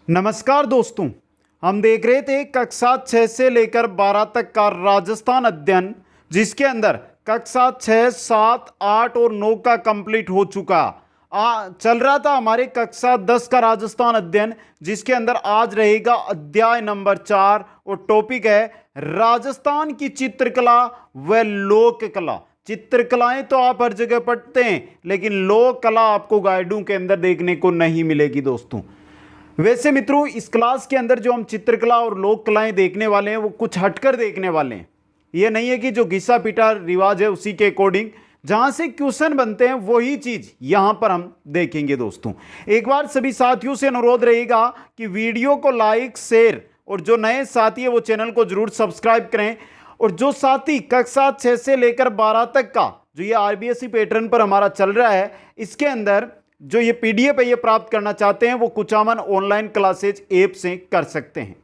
नमस्कार दोस्तों। हम देख रहे थे कक्षा 6 से लेकर 12 तक का राजस्थान अध्ययन, जिसके अंदर कक्षा 6, 7, 8 और 9 का कंप्लीट हो चुका। चल रहा था हमारे कक्षा 10 का राजस्थान अध्ययन, जिसके अंदर आज रहेगा अध्याय नंबर 4 और टॉपिक है राजस्थान की चित्रकला व लोक कला। चित्रकलाएं तो आप हर जगह पढ़ते हैं, लेकिन लोक कला आपको गाइडों के अंदर देखने को नहीं मिलेगी दोस्तों। वैसे मित्रों, इस क्लास के अंदर जो हम चित्रकला और लोक कलाएं देखने वाले हैं वो कुछ हटकर देखने वाले हैं। ये नहीं है कि जो घिसा पिटा रिवाज है उसी के अकॉर्डिंग जहां से क्वेश्चन बनते हैं वही चीज यहां पर हम देखेंगे दोस्तों। एक बार सभी साथियों से अनुरोध रहेगा कि वीडियो को लाइक, शेयर और जो नए साथी है वो चैनल को जरूर सब्सक्राइब करें। और जो साथी कक्षा 6 से लेकर 12 तक का जो ये आरबीएसई पैटर्न पर हमारा चल रहा है, इसके अंदर जो ये पीडीएफ है ये प्राप्त करना चाहते हैं वो कुचामन ऑनलाइन क्लासेज ऐप से कर सकते हैं।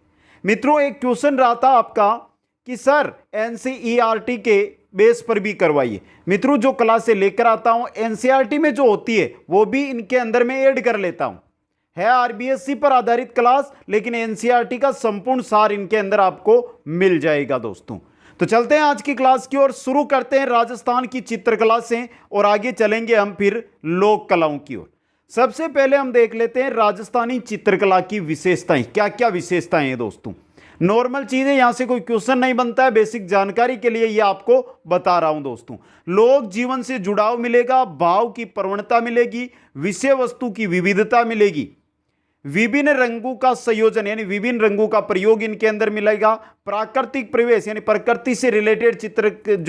मित्रों, एक क्वेश्चन रहा था आपका कि सर एनसीईआरटी के बेस पर भी करवाइए। मित्रों, जो क्लासे लेकर आता हूं एनसीईआरटी में जो होती है वो भी इनके अंदर में ऐड कर लेता हूं। है आरबीएसई पर आधारित क्लास, लेकिन एनसीईआरटी का संपूर्ण सार इनके अंदर आपको मिल जाएगा दोस्तों। तो चलते हैं आज की क्लास की ओर, शुरू करते हैं राजस्थान की चित्रकला से और आगे चलेंगे हम फिर लोक कलाओं की ओर। सबसे पहले हम देख लेते हैं राजस्थानी चित्रकला की विशेषताएं। क्या क्या विशेषताएं हैं दोस्तों। नॉर्मल चीजें, यहां से कोई क्वेश्चन नहीं बनता है, बेसिक जानकारी के लिए ये आपको बता रहा हूं दोस्तों। लोक जीवन से जुड़ाव मिलेगा, भाव की प्रवणता मिलेगी, विषय वस्तु की विविधता मिलेगी, विभिन्न रंगों का संयोजन यानी विभिन्न रंगों का प्रयोग इनके अंदर मिलेगा, प्राकृतिक परिवेश यानी प्रकृति से रिलेटेड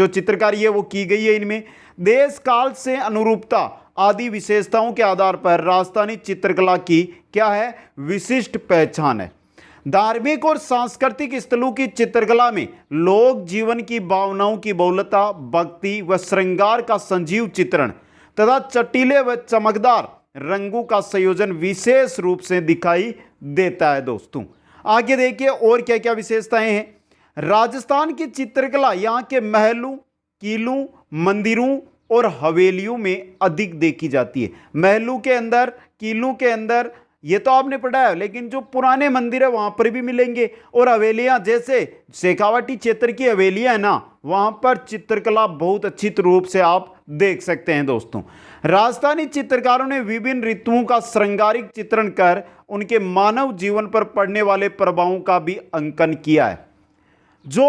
चित्रकारी है वो की गई है इनमें, देश काल से अनुरूपता आदि विशेषताओं के आधार पर राजस्थानी चित्रकला की क्या है, विशिष्ट पहचान है। धार्मिक और सांस्कृतिक स्थलों की चित्रकला में लोक जीवन की भावनाओं की बहुलता, भक्ति व श्रृंगार का संजीव चित्रण तथा चटीले व चमकदार रंगों का संयोजन विशेष रूप से दिखाई देता है दोस्तों। आगे देखिए और क्या क्या विशेषताएं हैं। राजस्थान की चित्रकला यहाँ के महलों, किलों, मंदिरों और हवेलियों में अधिक देखी जाती है। महलों के अंदर, किलों के अंदर ये तो आपने पढ़ा है, लेकिन जो पुराने मंदिर है वहां पर भी मिलेंगे। और हवेलियां, जैसे शेखावाटी क्षेत्र की हवेलियां है ना, वहां पर चित्रकला बहुत अच्छी रूप से आप देख सकते हैं दोस्तों। राजस्थानी चित्रकारों ने विभिन्न ऋतुओं का श्रृंगारिक चित्रण कर उनके मानव जीवन पर पड़ने वाले प्रभावों का भी अंकन किया है। जो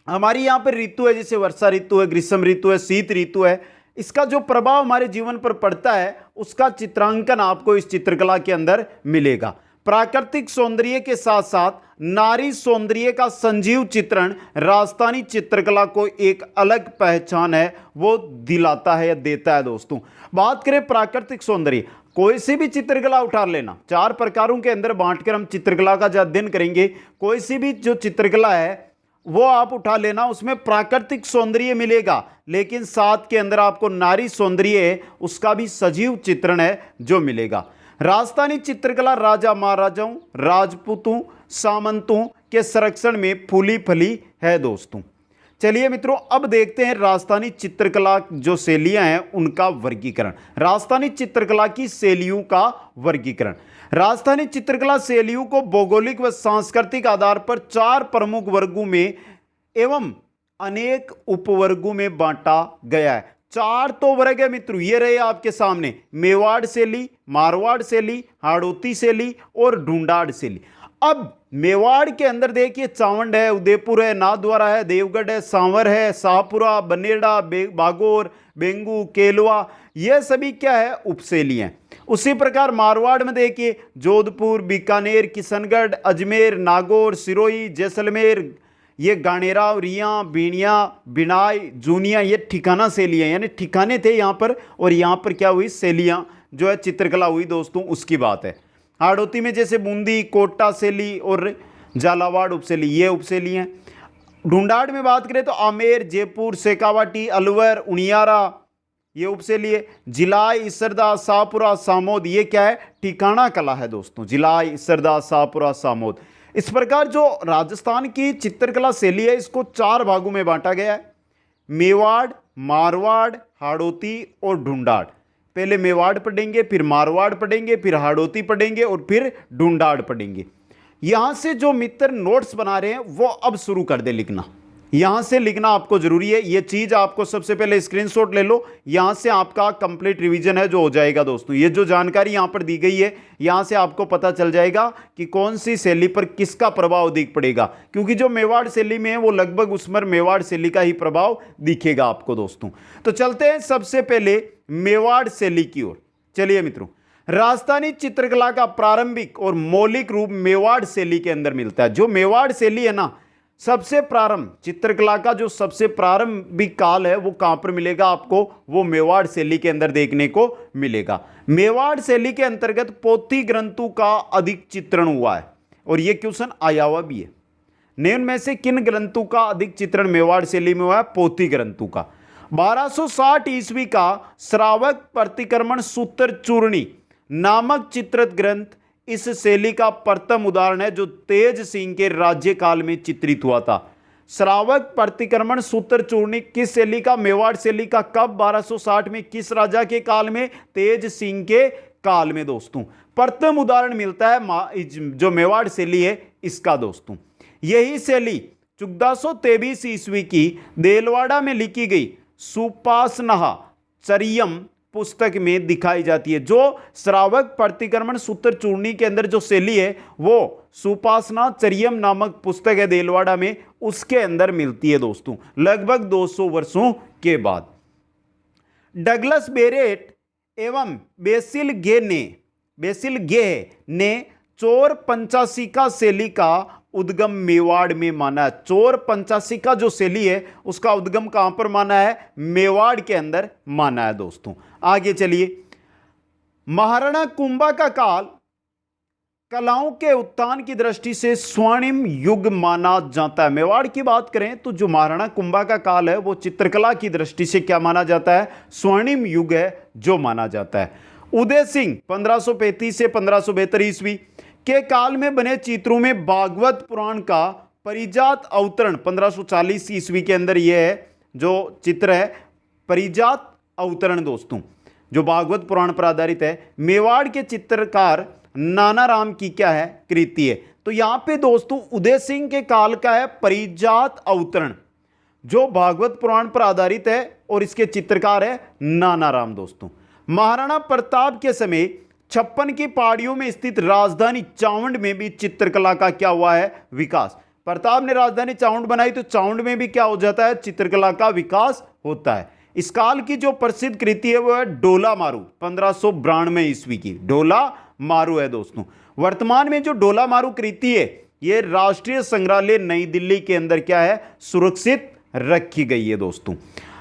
हमारी यहाँ पर ऋतु है, जैसे वर्षा ऋतु है, ग्रीष्म ऋतु है, शीत ऋतु है, इसका जो प्रभाव हमारे जीवन पर पड़ता है उसका चित्रांकन आपको इस चित्रकला के अंदर मिलेगा। प्राकृतिक सौंदर्य के साथ साथ नारी सौंदर्य का संजीव चित्रण राजस्थानी चित्रकला को एक अलग पहचान है वो दिलाता है या देता है दोस्तों। बात करें प्राकृतिक सौंदर्य, कोई सी भी चित्रकला उठा लेना, 4 प्रकारों के अंदर बांटकर हम चित्रकला का जो अध्ययन करेंगे, कोई सी भी जो चित्रकला है वो आप उठा लेना, उसमें प्राकृतिक सौंदर्य मिलेगा, लेकिन साथ के अंदर आपको नारी सौंदर्य है उसका भी सजीव चित्रण है जो मिलेगा। राजस्थानी चित्रकला राजा महाराजाओं, राजपूतों, सामंतों के संरक्षण में फूली फली है दोस्तों। चलिए मित्रों, अब देखते हैं राजस्थानी चित्रकला जो शैलियां हैं उनका वर्गीकरण। राजस्थानी चित्रकला की शैलियों का वर्गीकरण। राजस्थानी चित्रकला शैलियों को भौगोलिक व सांस्कृतिक आधार पर 4 प्रमुख वर्गों में एवं अनेक उपवर्गों में बांटा गया है। 4 तो वर्ग है मित्रों, ये रहे आपके सामने, मेवाड़ शैली, मारवाड़ शैली, हाड़ौती शैली और ढूंढाड़ शैली। अब मेवाड़ के अंदर देखिए चावंड है, उदयपुर है, नाथद्वारा है, देवगढ़ है, सांवर है, शाहपुरा, बनेड़ा, बागोर, बेंगू, केलवा, ये सभी क्या है, उपशैली हैं। उसी प्रकार मारवाड़ में देखिए जोधपुर, बीकानेर, किशनगढ़, अजमेर, नागौर, सिरोही, जैसलमेर, ये गानेरा, रिया, बीणिया, बिनाई, जूनिया, ये ठिकाना शैलियाँ यानी ठिकाने थे यहाँ पर, और यहाँ पर क्या हुई, शैलियाँ जो है चित्रकला हुई दोस्तों, उसकी बात है। हाड़ौती में जैसे बूंदी, कोटा शैली और झालावाड़ उपशैली, ये उपशैली हैं। ढूंढाड़ में बात करें तो आमेर, जयपुर, शेखावाटी, अलवर, उनियारा, ये उपशैली है। जिलाई, इसरदा, शाहपुरा, सामोद, ये क्या है, ठिकाना कला है दोस्तों। जिलाई, इसरदा, शाहपुरा, सामोद। इस प्रकार जो राजस्थान की चित्रकला शैली है इसको 4 भागों में बांटा गया है, मेवाड़, मारवाड़, हाड़ौती और ढूंढाड़। पहले मेवाड़ पढ़ेंगे, फिर मारवाड़ पढ़ेंगे, फिर हाड़ौती पढ़ेंगे और फिर ढूंढाड़ पढ़ेंगे। यहां से जो मित्र नोट्स बना रहे हैं वो अब शुरू कर दे लिखना। यहां से लिखना आपको जरूरी है। ये चीज आपको सबसे पहले स्क्रीनशॉट ले लो, यहां से आपका कंप्लीट रिवीजन है जो हो जाएगा दोस्तों। ये जो जानकारी यहां पर दी गई है, यहां से आपको पता चल जाएगा कि कौन सी शैली पर किसका प्रभाव अधिक पड़ेगा, क्योंकि जो मेवाड़ शैली में है वो लगभग उस पर मेवाड़ शैली का ही प्रभाव दिखेगा आपको दोस्तों। तो चलते हैं सबसे पहले मेवाड़ शैली की ओर। चलिए मित्रों, राजस्थानी चित्रकला का प्रारंभिक और मौलिक रूप मेवाड़ शैली के अंदर मिलता है। जो मेवाड़ शैली है ना, सबसे प्रारंभ चित्रकला का जो सबसे प्रारंभिक काल है वो कहां पर मिलेगा आपको, वो मेवाड़ शैली के अंदर देखने को मिलेगा। मेवाड़ शैली के अंतर्गत पोथी ग्रंथों का अधिक चित्रण हुआ है, और यह क्वेश्चन आया हुआ भी है। निम्न में से किन ग्रंथों का अधिक चित्रण मेवाड़ शैली में हुआ है? पोथी ग्रंथों का। 1260 ईस्वी का श्रावक प्रतिक्रमण सूत्र चूर्णी नामक चित्रित ग्रंथ इस शैली का प्रथम उदाहरण है जो तेज सिंह के राज्यकाल में चित्रित हुआ था। श्रावक प्रतिक्रमण सूत्र चूर्णी किस शैली का? मेवाड़ शैली का। कब? 1260 में। किस राजा के काल में? तेज सिंह के काल में दोस्तों। प्रथम उदाहरण मिलता है जो मेवाड़ शैली है इसका दोस्तों। यही शैली 1423 ईस्वी की देलवाड़ा में लिखी गई सुपासना चरियम पुस्तक में दिखाई जाती है। जो श्रावक प्रतिक्रमण सूत्र चूर्णी के अंदर जो शैली है वो सुपासना चरियम नामक पुस्तक है देलवाड़ा में, उसके अंदर मिलती है दोस्तों, लगभग 200 वर्षों के बाद। डगलस बेरेट एवं बेसिल गे ने चोर पंचाशिका शैली का उद्गम मेवाड़ में माना है। चोर पंचाशिका जो शैली है उसका उद्गम कहां पर माना है? मेवाड़ के अंदर माना है दोस्तों। आगे चलिए, महाराणा कुंभा का काल कलाओं के उत्थान की दृष्टि से स्वर्णिम युग माना जाता है। मेवाड़ की बात करें तो जो महाराणा कुंभा का काल है वो चित्रकला की दृष्टि से क्या माना जाता है? स्वर्णिम युग है जो माना जाता है। उदय सिंह 1535 से 1572 ईस्वी के काल में बने चित्रों में भागवत पुराण का परिजात अवतरण 1540 ईस्वी के अंदर यह है जो चित्र है परिजात अवतरण दोस्तों, जो भागवत पुराण पर आधारित है। मेवाड़ के चित्रकार नाना राम की क्या है? कृति है। तो यहां पे दोस्तों उदय सिंह के काल का है परिजात अवतरण जो भागवत पुराण पर आधारित है और इसके चित्रकार है नाना राम दोस्तों। महाराणा प्रताप के समय 56 की पहाड़ियों में स्थित राजधानी चावंड में भी चित्रकला का क्या हुआ है? विकास। प्रताप ने राजधानी चावंड बनाई तो चावंड में भी क्या हो जाता है? चित्रकला का विकास होता है। इस काल की जो प्रसिद्ध कृति है वो है डोला मारू 1592 ईस्वी की। डोला मारू है दोस्तों। वर्तमान में जो डोला मारू कृति है ये राष्ट्रीय संग्रहालय नई दिल्ली के अंदर क्या है? सुरक्षित रखी गई है दोस्तों।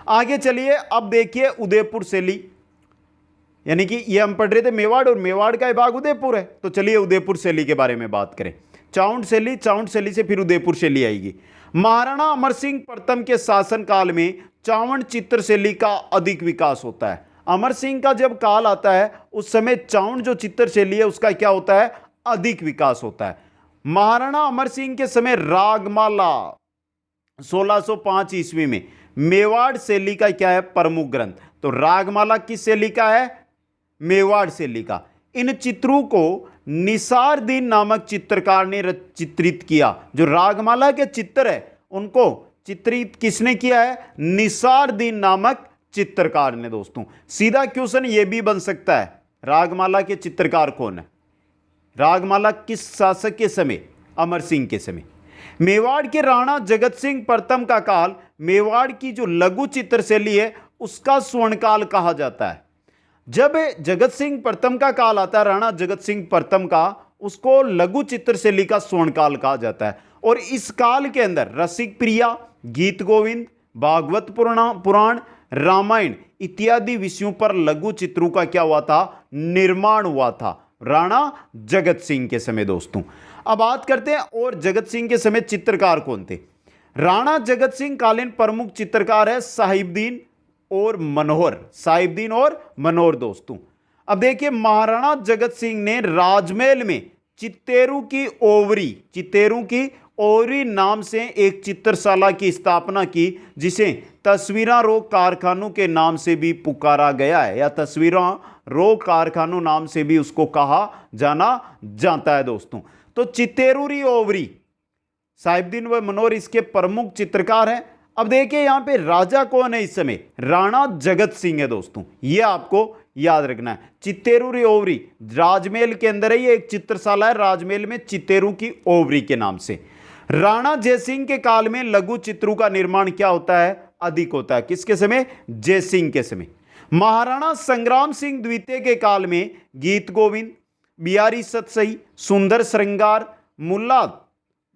आगे चलिए, अब देखिए उदयपुर शैली, यानी कि ये हम पढ़ रहे थे मेवाड़ और मेवाड़ का भाग उदयपुर है, तो चलिए उदयपुर शैली के बारे में बात करें। चावंड शैली से फिर उदयपुर शैली आएगी। महाराणा अमर सिंह प्रथम के शासन काल में चावंड चित्र शैली का अधिक विकास होता है। अमर सिंह का जब काल आता है उस समय चावंड जो चित्र शैली है उसका क्या होता है? अधिक विकास होता है। महाराणा अमर सिंह के समय रागमाला 1605 ईस्वी में मेवाड़ शैली का क्या है? प्रमुख ग्रंथ। तो रागमाला किस शैली का है? मेवाड़ शैली का। इन चित्रों को निसारदीन नामक चित्रकार ने चित्रित किया। जो रागमाला के चित्र है उनको चित्रित किसने किया है? निसारदीन नामक चित्रकार ने दोस्तों। सीधा क्वेश्चन यह भी बन सकता है, रागमाला के चित्रकार कौन है? रागमाला किस शासक के समय? अमर सिंह के समय। मेवाड़ के राणा जगत सिंह प्रथम का काल मेवाड़ की जो लघु चित्र शैली है उसका स्वर्णकाल कहा जाता है। जब जगत सिंह प्रथम का काल आता है, राणा जगत सिंह प्रथम का, उसको लघु चित्र शैली का स्वर्णकाल कहा जाता है। और इस काल के अंदर रसिक प्रिया, गीत गोविंद, भागवत पुराण, रामायण इत्यादि विषयों पर लघु चित्रों का क्या हुआ था? निर्माण हुआ था राणा जगत सिंह के समय दोस्तों। अब बात करते हैं और जगत सिंह के समय चित्रकार कौन थे? राणा जगत सिंह कालीन प्रमुख चित्रकार है साहिबदीन और मनोहर दोस्तों। अब देखिए, महाराणा जगत सिंह ने राजमहल में चित्तेरू की ओवरी नाम से एक चित्रशाला की स्थापना की, जिसे तस्वीरा रो कारखानों के नाम से भी पुकारा गया है, या तस्वीरा रो कारखानों नाम से भी उसको कहा जाना जाता है दोस्तों। तो चित्तेरुरी ओवरी साहिबुद्दीन व मनोहर इसके प्रमुख चित्रकार हैं। अब देखिए यहां पे राजा कौन है इस समय, राणा जगत सिंह है दोस्तों, ये आपको याद रखना है। चित्तेरुरी ओवरी राजमहल के अंदर है, ये एक चित्रशाला है राजमहल में चित्तेरू की ओवरी के नाम से। राणा जयसिंह के काल में लघु चित्रों का निर्माण क्या होता है, अधिक होता है। किसके समय, जयसिंह के समय। महाराणा संग्राम सिंह द्वितीय के काल में गीत गोविंद, बिहारी सतसई, सुंदर श्रृंगार, मुल्ला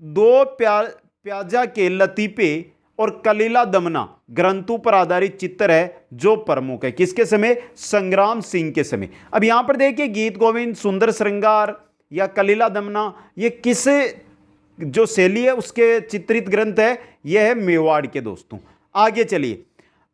दो प्याजा के लतीफे और कलीला दमना ग्रंथों पर आधारित चित्र है जो प्रमुख है। किसके समय, संग्राम सिंह के समय। अब यहां पर देखिए गीत गोविंद, सुंदर श्रृंगार या कलीला दमना, ये किस जो शैली है उसके चित्रित ग्रंथ है, यह है मेवाड़ के दोस्तों। आगे चलिए,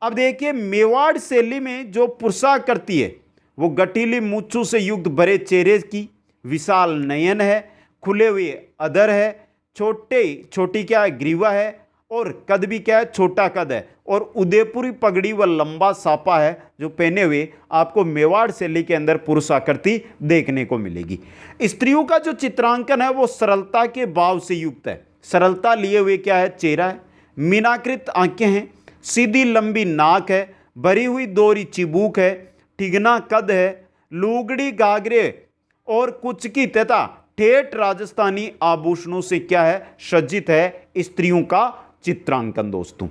अब देखिए मेवाड़ शैली में जो पोशाक करती है वो गठीली मूंछों से युक्त भरे चेहरे की, विशाल नयन है, खुले हुए अधर है, छोटी क्या है, ग्रीवा है, और कद भी क्या है, छोटा कद है, और उदयपुरी पगड़ी व लंबा सापा है जो पहने हुए आपको मेवाड़ शैली के अंदर पुरुष आकृति देखने को मिलेगी। स्त्रियों का जो चित्रांकन है वो सरलता के भाव से युक्त है। सरलता लिए हुए क्या है, चेहरा है, मीनाकृत आंखें हैं, सीधी लंबी नाक है, भरी हुई दोहरी चिबूक है, ठिगना कद है, लुगड़ी गागरे और कुचकी तथा ठेठ राजस्थानी आभूषणों से क्या है, सज्जित है स्त्रियों का चित्रांकन दोस्तों।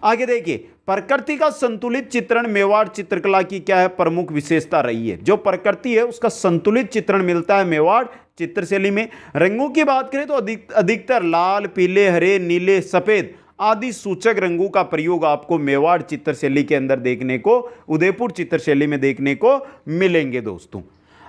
आगे देखिए, प्रकृति का संतुलित चित्रण मेवाड़ चित्रकला की क्या है, प्रमुख विशेषता रही है। जो प्रकृति है उसका संतुलित चित्रण मिलता है मेवाड़ चित्रशैली में। रंगों की बात करें तो अधिकतर लाल, पीले, हरे, नीले, सफेद आदि सूचक रंगों का प्रयोग आपको मेवाड़ चित्रशैली के अंदर देखने को, उदयपुर चित्रशैली में देखने को मिलेंगे दोस्तों।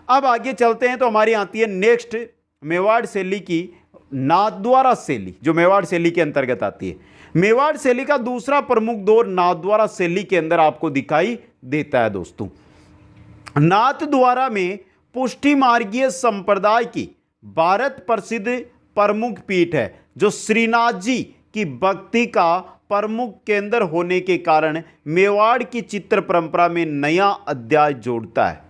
अब आगे चलते हैं तो हमारी आती है नेक्स्ट मेवाड़ शैली की नाथद्वारा शैली, जो मेवाड़ शैली के अंतर्गत आती है। मेवाड़ शैली का दूसरा प्रमुख दौर नाथद्वारा शैली के अंदर आपको दिखाई देता है दोस्तों। नाथद्वारा में पुष्टि मार्गीय संप्रदाय की भारत प्रसिद्ध प्रमुख पीठ है, जो श्रीनाथ जी की भक्ति का प्रमुख केंद्र होने के कारण मेवाड़ की चित्र परंपरा में नया अध्याय जोड़ता है।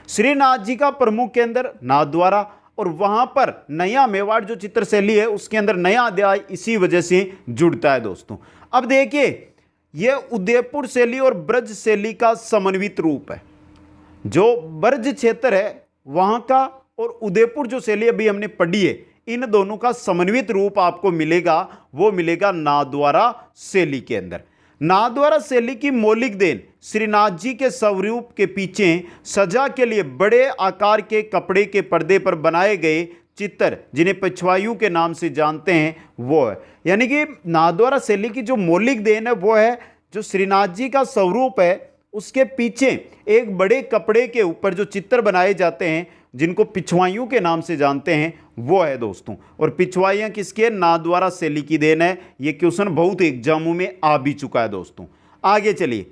श्रीनाथ जी का प्रमुख केंद्र नाथद्वारा, और वहां पर नया मेवाड़ जो चित्रशैली है उसके अंदर नया अध्याय इसी वजह से जुड़ता है दोस्तों। अब देखिए यह उदयपुर शैली और ब्रज शैली का समन्वित रूप है। जो ब्रज क्षेत्र है वहां का और उदयपुर जो शैली अभी हमने पढ़ी है, इन दोनों का समन्वित रूप आपको मिलेगा, वो मिलेगा नाथद्वारा शैली के अंदर। नाथद्वारा शैली की मौलिक देन श्रीनाथ जी के स्वरूप के पीछे सजा के लिए बड़े आकार के कपड़े के पर्दे पर बनाए गए चित्र, जिन्हें पिछवायु के नाम से जानते हैं, वो है। यानी कि नाथद्वारा शैली की जो मौलिक देन है वो है जो श्रीनाथ जी का स्वरूप है उसके पीछे एक बड़े कपड़े के ऊपर जो चित्र बनाए जाते हैं, जिनको पिछवाइयों के नाम से जानते हैं, वो है दोस्तों। और पिछवाइयाँ किसके, नाथद्वारा शैली की देन है। ये क्वेश्चन बहुत एग्जामों में आ भी चुका है दोस्तों। आगे चलिए,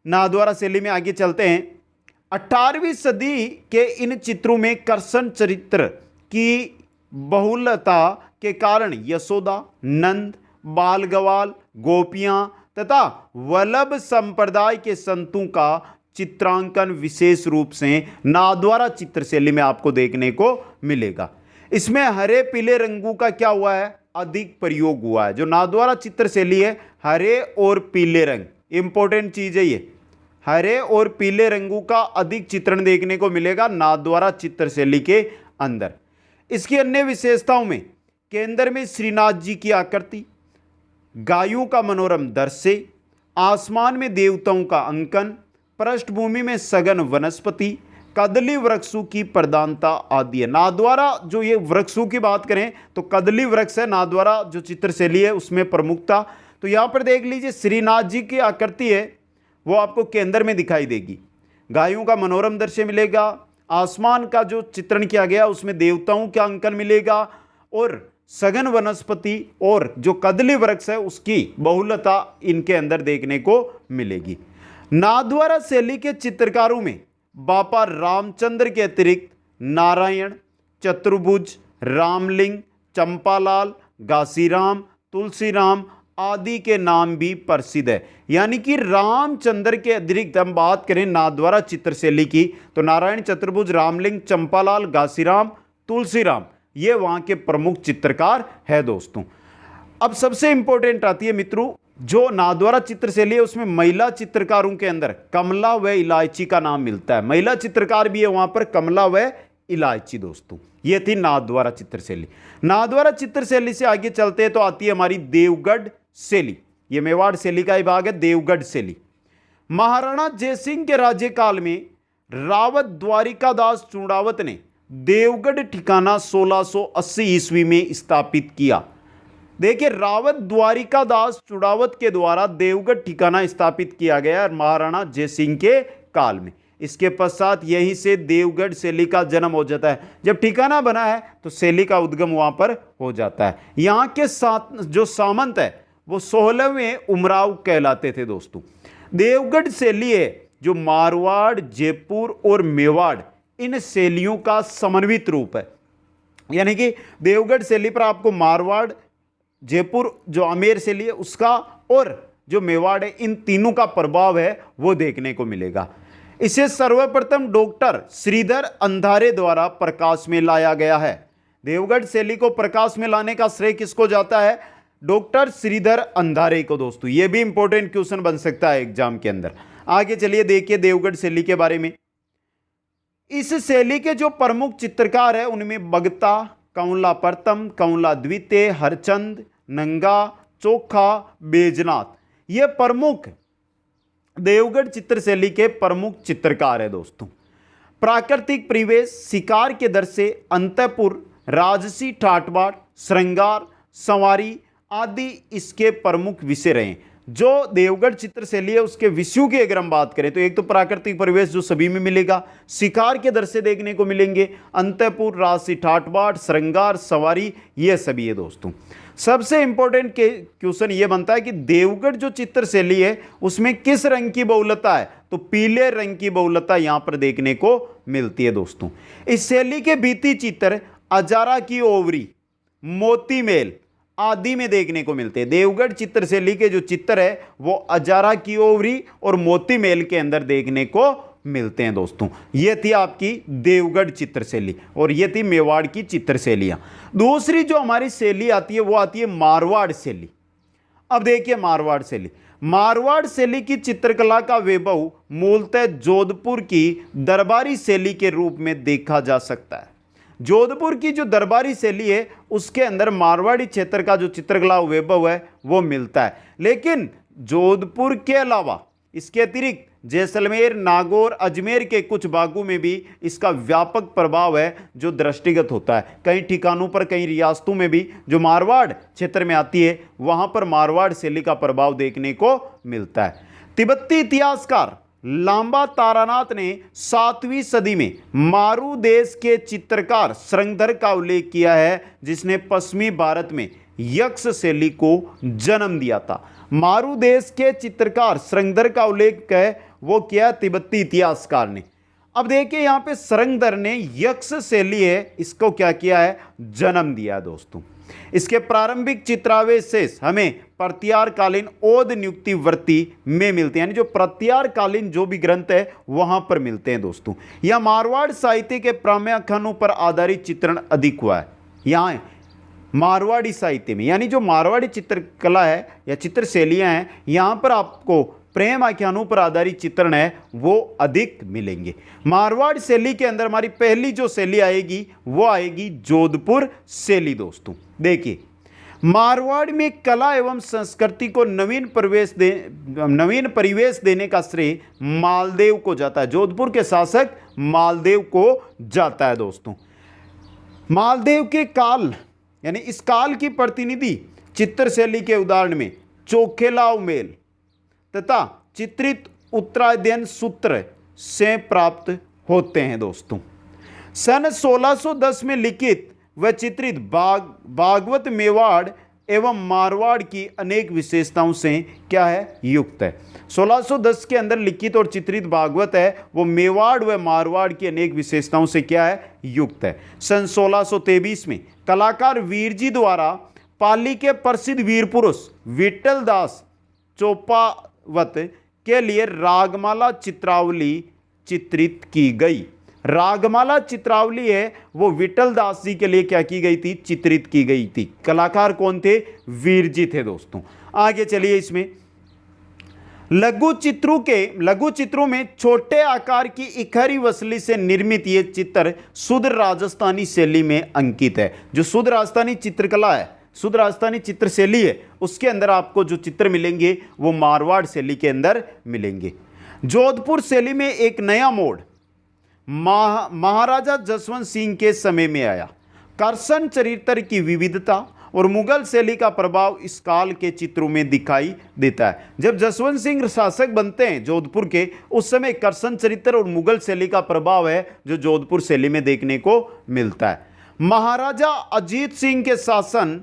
नाथद्वारा शैली में आगे चलते हैं। 18वीं सदी के इन चित्रों में कृष्ण चरित्र की बहुलता के कारण यशोदा, नंद, बाल गवाल, गोपियां तथा वल्लभ संप्रदाय के संतों का चित्रांकन विशेष रूप से नाथद्वारा चित्रशैली में आपको देखने को मिलेगा। इसमें हरे पीले रंगों का क्या हुआ है, अधिक प्रयोग हुआ है। जो नाथद्वारा चित्रशैली है, हरे और पीले रंग, इंपॉर्टेंट चीज है ये, हरे और पीले रंगों का अधिक चित्रण देखने को मिलेगा नाथद्वारा चित्रशैली के अंदर। इसकी अन्य विशेषताओं में केंद्र में श्रीनाथ जी की आकृति, गायों का मनोरम दृश्य, आसमान में देवताओं का अंकन, पृष्ठभूमि में सघन वनस्पति, कदली वृक्षों की प्रधानता आदि है। नाथद्वारा जो ये वृक्षों की बात करें तो कदली वृक्ष है नाथद्वारा जो चित्रशैली है उसमें प्रमुखता। तो यहाँ पर देख लीजिए श्रीनाथ जी की आकृति है वो आपको केंद्र में दिखाई देगी, गायों का मनोरम दृश्य मिलेगा, आसमान का जो चित्रण किया गया उसमें देवताओं का अंकन मिलेगा, और सघन वनस्पति और जो कदली वृक्ष है उसकी बहुलता इनके अंदर देखने को मिलेगी। नाथद्वारा शैली के चित्रकारों में बापा रामचंद्र के अतिरिक्त नारायण, चतुर्भुज, रामलिंग, चंपालाल, घासीराम, तुलसीराम आदि के नाम भी प्रसिद्ध है। यानी कि रामचंद्र के अतिरिक्त हम बात करें नाथद्वारा चित्रशैली की तो नारायण चतुर्भुज, रामलिंग, चंपालाल, घासीराम, तुलसीराम ये वहां के प्रमुख चित्रकार है दोस्तों। अब सबसे इंपॉर्टेंट आती है मित्रों, जो नाथद्वारा चित्रशैली है उसमें महिला चित्रकारों के अंदर कमला व इलायची का नाम मिलता है। महिला चित्रकार भी है वहां पर, कमला व इलायची दोस्तों। ये थी नाथद्वारा चित्रशैली। नाथद्वारा चित्रशैली से आगे चलते हैं तो आती है हमारी देवगढ़ शैली। ये मेवाड़ शैली का ही भाग है, देवगढ़ शैली। महाराणा जयसिंह के राज्यकाल में रावत द्वारिकादास चूड़ावत ने देवगढ़ ठिकाना 1680 ईस्वी में स्थापित किया। देखिए, रावत द्वारिकादास चूड़ावत के द्वारा देवगढ़ ठिकाना स्थापित किया गया महाराणा जयसिंह के काल में। इसके पश्चात यहीं से देवगढ़ शैली का जन्म हो जाता है। जब ठिकाना बना है तो शैली का उद्गम वहां पर हो जाता है। यहाँ के साथ जो सामंत है वो 16वें उमराव कहलाते थे दोस्तों। देवगढ़ शैली है जो मारवाड़, जयपुर और मेवाड़ इन शैलियों का समन्वित रूप है। यानी कि देवगढ़ शैली पर आपको मारवाड़, जयपुर जो आमेर शैली है उसका और जो मेवाड़ है इन तीनों का प्रभाव है वो देखने को मिलेगा। इसे सर्वप्रथम डॉक्टर श्रीधर अंधारे द्वारा प्रकाश में लाया गया है। देवगढ़ शैली को प्रकाश में लाने का श्रेय किसको जाता है? डॉक्टर श्रीधर अंधारे को दोस्तों। यह भी इंपॉर्टेंट क्वेश्चन बन सकता है एग्जाम के अंदर। आगे चलिए देखिए देवगढ़ शैली के बारे में। इस शैली के जो प्रमुख चित्रकार है उनमें बगता, कंवला प्रथम, कंवला द्वितीय, हरचंद, नंगा, चोखा, बैजनाथ ये प्रमुख देवगढ़ चित्रशैली के प्रमुख चित्रकार है दोस्तों। प्राकृतिक परिवेश, शिकार के दृश्य, अंतःपुर, राजसी ठाट-बाट, श्रृंगार, संवारी आदि इसके प्रमुख विषय रहे। जो देवगढ़ चित्रशैली है उसके विषयों की अगर हम बात करें तो एक तो प्राकृतिक परिवेश जो सभी में मिलेगा, शिकार के दृश्य देखने को मिलेंगे, अंतःपुर, राजसी ठाट-बाट, श्रृंगार, संवारी ये सभी है दोस्तों। सबसे इंपॉर्टेंट क्वेश्चन ये बनता है कि देवगढ़ जो चित्रशैली है उसमें किस रंग की बहुलता है? तो पीले रंग की बहुलता यहां पर देखने को मिलती है दोस्तों। इस शैली के भित्ति चित्र अजारा की ओवरी, मोती मेल आदि में देखने को मिलते हैं। देवगढ़ चित्रशैली के जो चित्र है वो अजारा की ओवरी और मोती मेल के अंदर देखने को मिलते हैं दोस्तों। ये थी आपकी देवगढ़ चित्रशैली और ये थी मेवाड़ की चित्रशैलियां। दूसरी जो हमारी शैली आती है वो आती है मारवाड़ शैली। अब देखिए मारवाड़ शैली। मारवाड़ शैली की चित्रकला का वैभव मूलतः जोधपुर की दरबारी शैली के रूप में देखा जा सकता है। जोधपुर की जो दरबारी शैली है उसके अंदर मारवाड़ी क्षेत्र का जो चित्रकला वैभव है वो मिलता है। लेकिन जोधपुर के अलावा इसके अतिरिक्त जैसलमेर, नागौर, अजमेर के कुछ भागों में भी इसका व्यापक प्रभाव है जो दृष्टिगत होता है। कई ठिकानों पर, कई रियासतों में भी जो मारवाड़ क्षेत्र में आती है वहां पर मारवाड़ शैली का प्रभाव देखने को मिलता है। तिब्बती इतिहासकार लांबा तारानाथ ने 7वीं सदी में मारू देश के चित्रकार श्रृंगधर का उल्लेख किया है जिसने पश्चिमी भारत में यक्ष शैली को जन्म दिया था। मारू देश के चित्रकार श्रृंगधर का उल्लेख है वो किया तिब्बती इतिहासकार ने। अब देखिए यहाँ पे श्रृंगधर ने यक्ष शैली है इसको क्या किया है? जन्म दिया दोस्तों। इसके प्रारंभिक चित्रावशेष हमें प्रत्यारकालीन ओद नियुक्ति वर्ती में मिलते हैं, यानी जो प्रत्यारकालीन जो भी ग्रंथ है वहां पर मिलते हैं दोस्तों। यह मारवाड़ साहित्य के प्रामाख्यानों पर आधारित चित्रण अधिक हुआ है यहाँ मारवाड़ी साहित्य में, यानी जो मारवाड़ी चित्रकला है या चित्रशैलियां हैं यहाँ पर आपको प्रेम आख्यानों पर आधारित चित्रण है वो अधिक मिलेंगे। मारवाड़ शैली के अंदर हमारी पहली जो शैली आएगी वो आएगी जोधपुर शैली दोस्तों। देखिए मारवाड़ में कला एवं संस्कृति को नवीन परिवेश देने का श्रेय मालदेव को जाता है। जोधपुर के शासक मालदेव को जाता है दोस्तों। मालदेव के काल यानी इस काल की प्रतिनिधि चित्रशैली के उदाहरण में चोखेलाव मेल तथा चित्रित उत्तराध्ययन सूत्र से प्राप्त होते हैं दोस्तों। सन 1610 में लिखित व चित्रित भागवत मेवाड़ एवं मारवाड़ की अनेक विशेषताओं से क्या है, युक्त है। 1610 के अंदर लिखित और चित्रित भागवत है वो मेवाड़ व मारवाड़ की अनेक विशेषताओं से क्या है, युक्त है। सन 1623 में कलाकार वीरजी द्वारा पाली के प्रसिद्ध वीर पुरुष विट्ठल दास चोपावत के लिए रागमाला चित्रावली चित्रित की गई। रागमाला चित्रावली है वो विट्ठल दास जी के लिए क्या की गई थी, चित्रित की गई थी। कलाकार कौन थे, वीरजी थे दोस्तों। आगे चलिए, इसमें लघु चित्रों में छोटे आकार की इखरी वसली से निर्मित ये चित्र शुद्ध राजस्थानी शैली में अंकित है। जो शुद्ध राजस्थानी चित्रकला है, शुद्ध राजस्थानी चित्र शैली है, उसके अंदर आपको जो चित्र मिलेंगे वो मारवाड़ शैली के अंदर मिलेंगे। जोधपुर शैली में एक नया मोड़ महाराजा जसवंत सिंह के समय में आया। कर्षण चरित्र की विविधता और मुगल शैली का प्रभाव इस काल के चित्रों में दिखाई देता है। जब जसवंत सिंह शासक बनते हैं जोधपुर के, उस समय कर्षण चरित्र और मुगल शैली का प्रभाव है जो जोधपुर शैली में देखने को मिलता है। महाराजा अजीत सिंह के शासन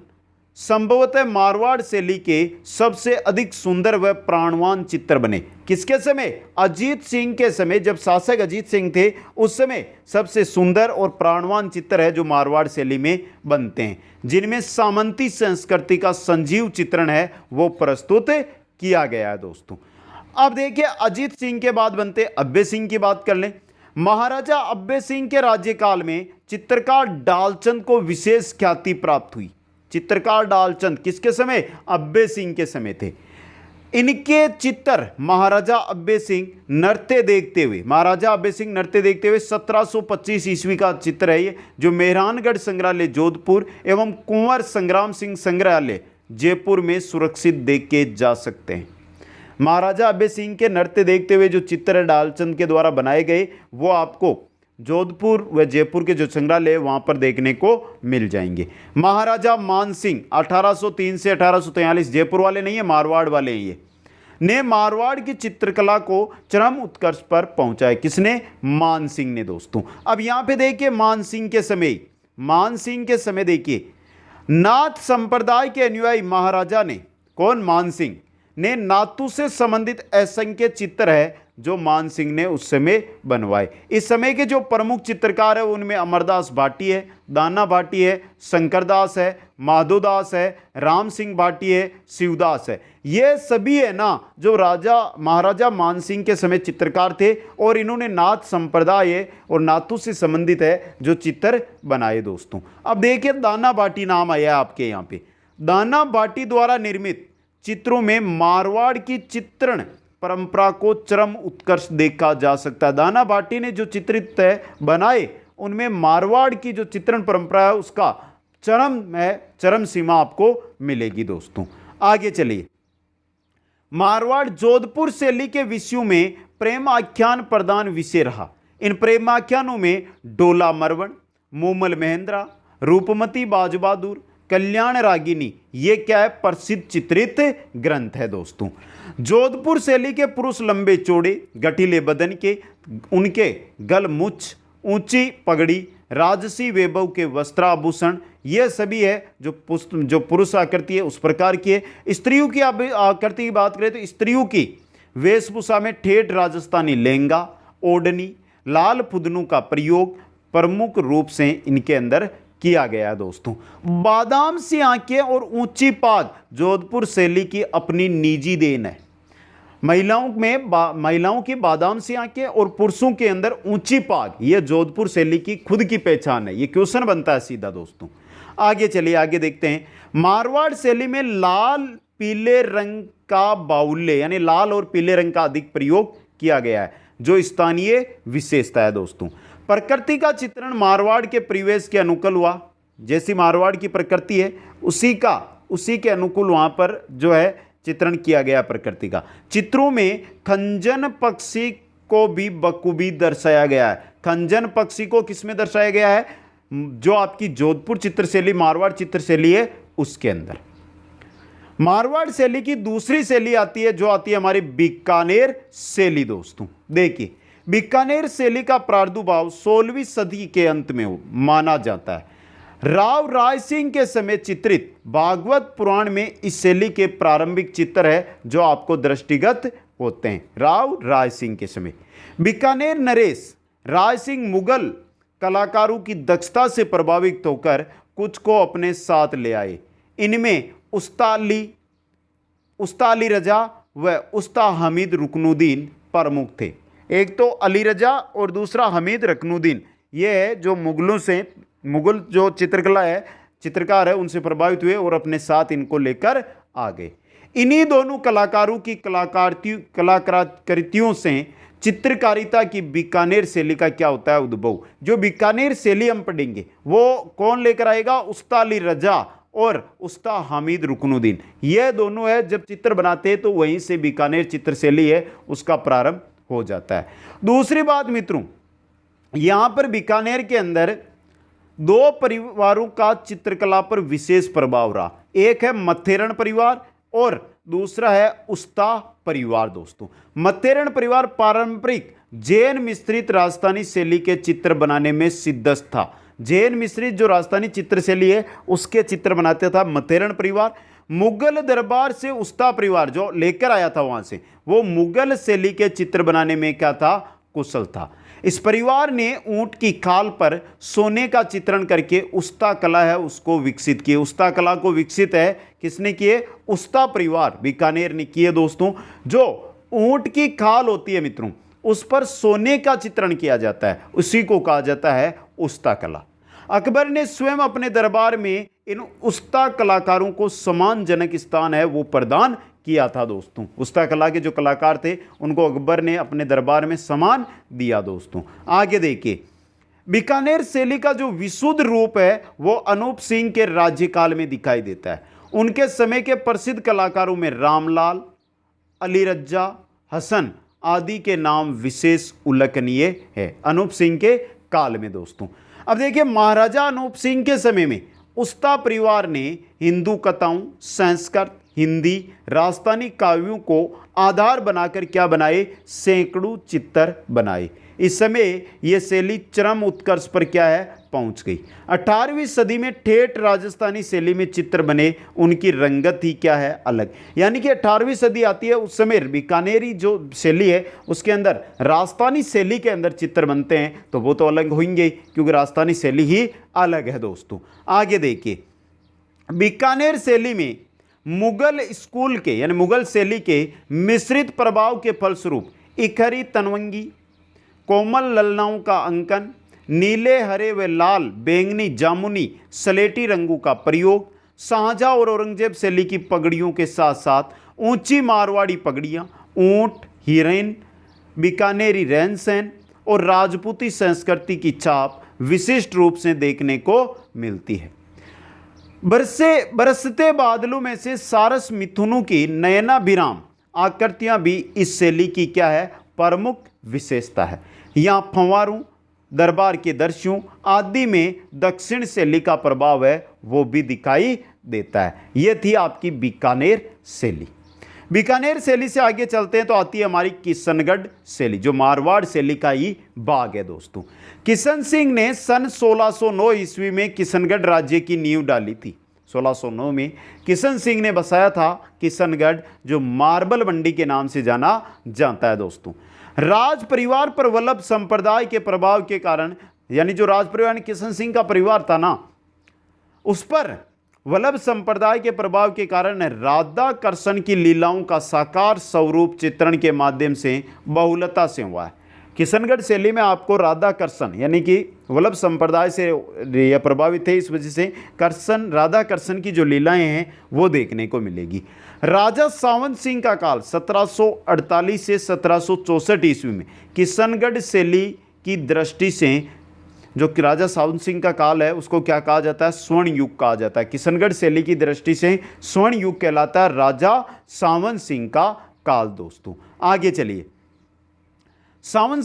संभवतः मारवाड़ शैली के सबसे अधिक सुंदर व प्राणवान चित्र बने। किसके समय, अजीत सिंह के समय, जब शासक अजीत सिंह थे उस समय सबसे सुंदर और प्राणवान चित्र है जो मारवाड़ शैली में बनते हैं, जिनमें सामंती संस्कृति का संजीव चित्रण है वो प्रस्तुत किया गया है दोस्तों। अब देखिए, अजीत सिंह के बाद बनते अब्बे सिंह की बात कर लें। महाराजा अब्बे सिंह के राज्यकाल में चित्रकार डालचंद को विशेष ख्याति प्राप्त हुई। चित्रकार डालचंद किसके समय, अब्बे सिंह के समय थे। इनके चित्र महाराजा अब्बे सिंह नृत्य देखते हुए, महाराजा अब्बे सिंह नृत्य देखते हुए 1725 ईस्वी का चित्र है ये, जो मेहरानगढ़ संग्रहालय जोधपुर एवं कुंवर संग्राम सिंह संग्रहालय जयपुर में सुरक्षित देखे जा सकते हैं। महाराजा अब्बे सिंह के नृत्य देखते हुए जो चित्र डालचंद के द्वारा बनाए गए वो आपको जोधपुर व जयपुर के जो संग्रहालय वहां पर देखने को मिल जाएंगे। महाराजा मान सिंह 1803 से 1843, जयपुर वाले नहीं है, मारवाड़ वाले हैं ये, ने मारवाड़ की चित्रकला को चरम उत्कर्ष पर पहुंचाया। किसने, मान सिंह ने दोस्तों। अब यहां पे देखिए, मान सिंह के समय देखिए, नाथ संप्रदाय के अनुयायी महाराजा ने, कौन, मान सिंह ने नातू से संबंधित असंख्य चित्र है जो मान सिंह ने उस समय बनवाए। इस समय के जो प्रमुख चित्रकार है उनमें अमरदास भाटी है, दाना भाटी है, शंकरदास है, माधोदास है, राम सिंह भाटी है, शिवदास है। ये सभी है ना जो महाराजा मान सिंह के समय चित्रकार थे और इन्होंने नाथ संप्रदाय और नातू से संबंधित है जो चित्र बनाए दोस्तों। अब देखिए, दाना भाटी नाम आया है आपके यहाँ पे। दाना भाटी द्वारा निर्मित चित्रों में मारवाड़ की चित्रण परंपरा को चरम उत्कर्ष देखा जा सकता है। दाना भाटी ने जो चित्रित बनाए उनमें मारवाड़ की जो चित्रण परंपरा है उसका चरम सीमा आपको मिलेगी दोस्तों। आगे चलिए, मारवाड़ जोधपुर शैली के विषयों में प्रेम आख्यान प्रधान विषय रहा। इन प्रेमाख्यानों में डोला मरवण, मोमल महेंद्रा, रूपमती बाज बहादुर, कल्याण रागिनी, ये क्या है, प्रसिद्ध चित्रित ग्रंथ है दोस्तों। जोधपुर शैली के पुरुष लंबे चौड़े गठीले बदन के, उनके गल मुछ, ऊंची पगड़ी, राजसी वैभव के वस्त्राभूषण, ये सभी है जो पुरुष आकृति है उस प्रकार की है। स्त्रियों की आकृति की बात करें तो स्त्रियों की वेशभूषा में ठेठ राजस्थानी लहंगा, ओढ़नी, लाल फुदनों का प्रयोग प्रमुख रूप से इनके अंदर किया गया है दोस्तों। बादाम सी आंखें और ऊंची पाग जोधपुर शैली की अपनी निजी देन है। महिलाओं की बादाम सी आंखें और पुरुषों के अंदर ऊंची पाग, यह जोधपुर शैली की खुद की पहचान है। यह क्वेश्चन बनता है सीधा दोस्तों। आगे चलिए, आगे देखते हैं। मारवाड़ शैली में लाल पीले रंग का बाहुल्य यानी लाल और पीले रंग का अधिक प्रयोग किया गया है जो स्थानीय विशेषता है दोस्तों। प्रकृति का चित्रण मारवाड़ के परिवेश के अनुकूल हुआ। जैसी मारवाड़ की प्रकृति है उसी के अनुकूल वहां पर जो है चित्रण किया गया प्रकृति का। चित्रों में खंजन पक्षी को भी बखूबी दर्शाया गया है। खंजन पक्षी को किसमें दर्शाया गया है, जो आपकी जोधपुर चित्रशैली मारवाड़ चित्रशैली है उसके अंदर। मारवाड़ शैली की दूसरी शैली आती है जो आती है हमारी बीकानेर शैली दोस्तों। देखिए, बीकानेर शैली का प्रादुर्भाव 16वीं सदी के अंत में माना जाता है। राव राय सिंह के समय चित्रित भागवत पुराण में इस शैली के प्रारंभिक चित्र है जो आपको दृष्टिगत होते हैं राव राय सिंह के समय। बीकानेर नरेश राय सिंह मुगल कलाकारों की दक्षता से प्रभावित होकर कुछ को अपने साथ ले आए। इनमें उस्ता अली रजा व उस्ता हमीद रुकनुद्दीन प्रमुख थे। एक तो अली रजा और दूसरा हमीद रुकनुद्दीन, ये है जो मुगल जो चित्रकला है, चित्रकार है, उनसे प्रभावित हुए और अपने साथ इनको लेकर आ गए। इन्हीं दोनों कलाकारों की कलाकृतियों से चित्रकारिता की बीकानेर शैली का क्या होता है उद्भव। जो बीकानेर शैली हम पढ़ेंगे वो कौन लेकर आएगा, उस्ता अली रजा और उस्ता हामिद रुकनुद्दीन, ये दोनों है जब चित्र बनाते हैं तो वहीं से बीकानेर चित्र शैली है उसका प्रारंभ हो जाता है। दूसरी बात मित्रों, यहाँ पर बीकानेर के अंदर दो परिवारों का चित्रकला पर विशेष प्रभाव रहा। एक है मथेरण परिवार और दूसरा है उस्ता परिवार। दोस्तों, मथेरण परिवार पारंपरिक जैन मिश्रित राजस्थानी शैली के चित्र बनाने में सिद्धस्त था। जैन मिश्रित जो राजस्थानी चित्र शैली है उसके चित्र बनाते था मथेरण परिवार। मुगल दरबार से उस्ता परिवार जो लेकर आया था वहां से, वो मुगल शैली के चित्र बनाने में क्या था, कुशल था। इस परिवार ने ऊंट की खाल पर सोने का चित्रण करके उस्ता कला है उसको विकसित किए। उस्ता कला को विकसित है किसने किए, उस्ता परिवार बीकानेर ने किए। दोस्तों, जो ऊंट की खाल होती है मित्रों उस पर सोने का चित्रण किया जाता है, उसी को कहा जाता है उस्ता कला। अकबर ने स्वयं अपने दरबार में इन उस्ता कलाकारों को सम्मानजनक स्थान है वो प्रदान किया था। दोस्तों, उस्ता कला के जो कलाकार थे उनको अकबर ने अपने दरबार में सम्मान दिया। दोस्तों, आगे देखिए, बीकानेर शैली का जो विशुद्ध रूप है वो अनूप सिंह के राज्यकाल में दिखाई देता है। उनके समय के प्रसिद्ध कलाकारों में रामलाल, अली रज्जा, हसन आदि के नाम विशेष उल्लेखनीय है अनूप सिंह के काल में। दोस्तों, अब देखिए, महाराजा अनूप सिंह के समय में उस्ता परिवार ने हिंदू कथाओं, संस्कृत, हिंदी, राजस्थानी काव्यों को आधार बनाकर क्या बनाए, सैकड़ों चित्र बनाए। इस समय यह शैली चरम उत्कर्ष पर क्या है, पहुंच गई। 18वीं सदी में ठेठ राजस्थानी शैली में चित्र बने, उनकी रंगत ही क्या है, अलग। यानी कि 18वीं सदी आती है उस समय बीकानेरी जो शैली है उसके अंदर राजस्थानी शैली के अंदर चित्र बनते हैं तो वो तो अलग होंगे क्योंकि राजस्थानी शैली ही अलग है। दोस्तों, आगे देखिए, बीकानेर शैली में मुगल स्कूल के यानी मुगल शैली के मिश्रित प्रभाव के फलस्वरूप इखरी तनवंगी, कोमल ललनाओं का अंकन, नीले, हरे व लाल, बैंगनी, जामुनी, सलेटी रंगों का प्रयोग, शाहजहां और औरंगजेब शैली की पगड़ियों के साथ साथ ऊंची मारवाड़ी पगड़ियाँ, ऊंट, हिरन, बीकानेरी रहन सहन और राजपूती संस्कृति की छाप विशिष्ट रूप से देखने को मिलती है। बरसते बादलों में से सारस मिथुनों की नयनाभिराम आकृतियां भी इस शैली की क्या है, प्रमुख विशेषता है। यहाँ फंवारों, दरबार के दृश्यों आदि में दक्षिण शैली का प्रभाव है वो भी दिखाई देता है। यह थी आपकी बीकानेर शैली। बीकानेर शैली से आगे चलते हैं तो आती है हमारी किशनगढ़ शैली जो मारवाड़ शैली का ही भाग है। दोस्तों, किशन सिंह ने सन 1609 ईस्वी में किशनगढ़ राज्य की नींव डाली थी। 1609 में किशन सिंह ने बसाया था किशनगढ़ जो मार्बल मंडी के नाम से जाना जाता है। दोस्तों, राज परिवार पर वल्लभ संप्रदाय के प्रभाव के कारण, यानी जो राज परिवार किशन सिंह का परिवार था ना, उस पर वल्लभ संप्रदाय के प्रभाव के कारण राधा कृष्ण की लीलाओं का साकार स्वरूप चित्रण के माध्यम से बहुलता से हुआ है। किशनगढ़ शैली में आपको राधा कृष्ण यानी कि वल्लभ संप्रदाय से यह प्रभावित है, इस वजह से राधा कृष्ण की जो लीलाएं हैं वो देखने को मिलेगी। राजा सावंत सिंह का काल 1748 से 1764 ईस्वी में किशनगढ़ शैली की दृष्टि से, जो कि राजा सावंत सिंह का काल है उसको क्या कहा जाता है, स्वर्ण युग कहा जाता है। किशनगढ़ शैली की दृष्टि से स्वर्ण युग कहलाता है राजा सावंत सिंह का काल। दोस्तों, आगे चलिए, सावंत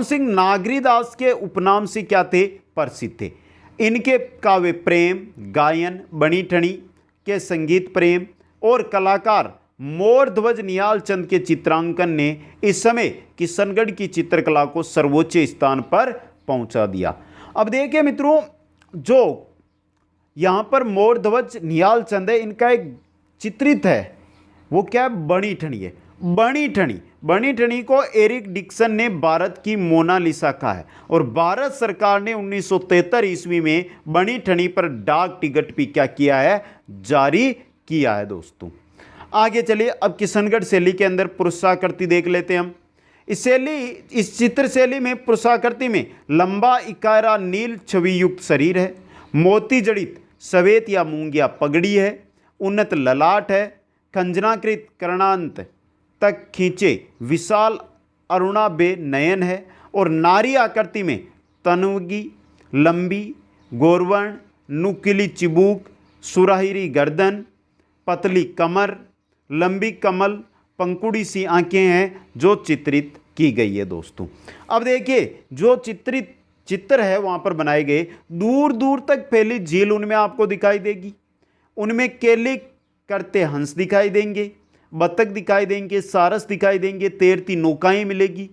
सिंह नागरीदास के उपनाम से क्या थे, प्रसिद्ध थे। इनके काव्य प्रेम, गायन, बनी ठनी के संगीत प्रेम और कलाकार मोरध्वज निहाल चंद के चित्रांकन ने इस समय किशनगढ़ की चित्रकला को सर्वोच्च स्थान पर पहुंचा दिया। अब देखिए मित्रों, जो यहाँ पर मोर ध्वज निहाल चंद है, इनका एक चित्रित है, वो क्या है, बणी ठणी है। बणी ठणी को एरिक डिक्सन ने भारत की मोनालिसा कहा है और भारत सरकार ने 1973 ईस्वी में बणी ठणी पर डाक टिकट भी क्या किया है, जारी किया है दोस्तों। आगे चलिए, अब किशनगढ़ शैली के अंदर पुरुषाकृति देख लेते हैं हम। इस चित्र शैली में पुरुषाकृति में लंबा इकारा नील छवि युक्त शरीर है, मोती जड़ित सवेत या मूंगिया पगड़ी है, उन्नत ललाट है, खंजनाकृत कर्णांत तक खींचे विशाल अरुणाभे नयन है और नारी आकृति में तनवगी, लंबी, गोरवर्ण, नुकीली चिबूक, सुराहिरी गर्दन, पतली कमर, लंबी कमल, पंखुड़ी सी आंखें हैं जो चित्रित की गई है दोस्तों। अब देखिए, जो चित्र है वहाँ पर बनाए गए, दूर दूर तक फैली झील उनमें आपको दिखाई देगी, उनमें केले करते हंस दिखाई देंगे, बतख दिखाई देंगे, सारस दिखाई देंगे, तैरती नौकाएं मिलेगी,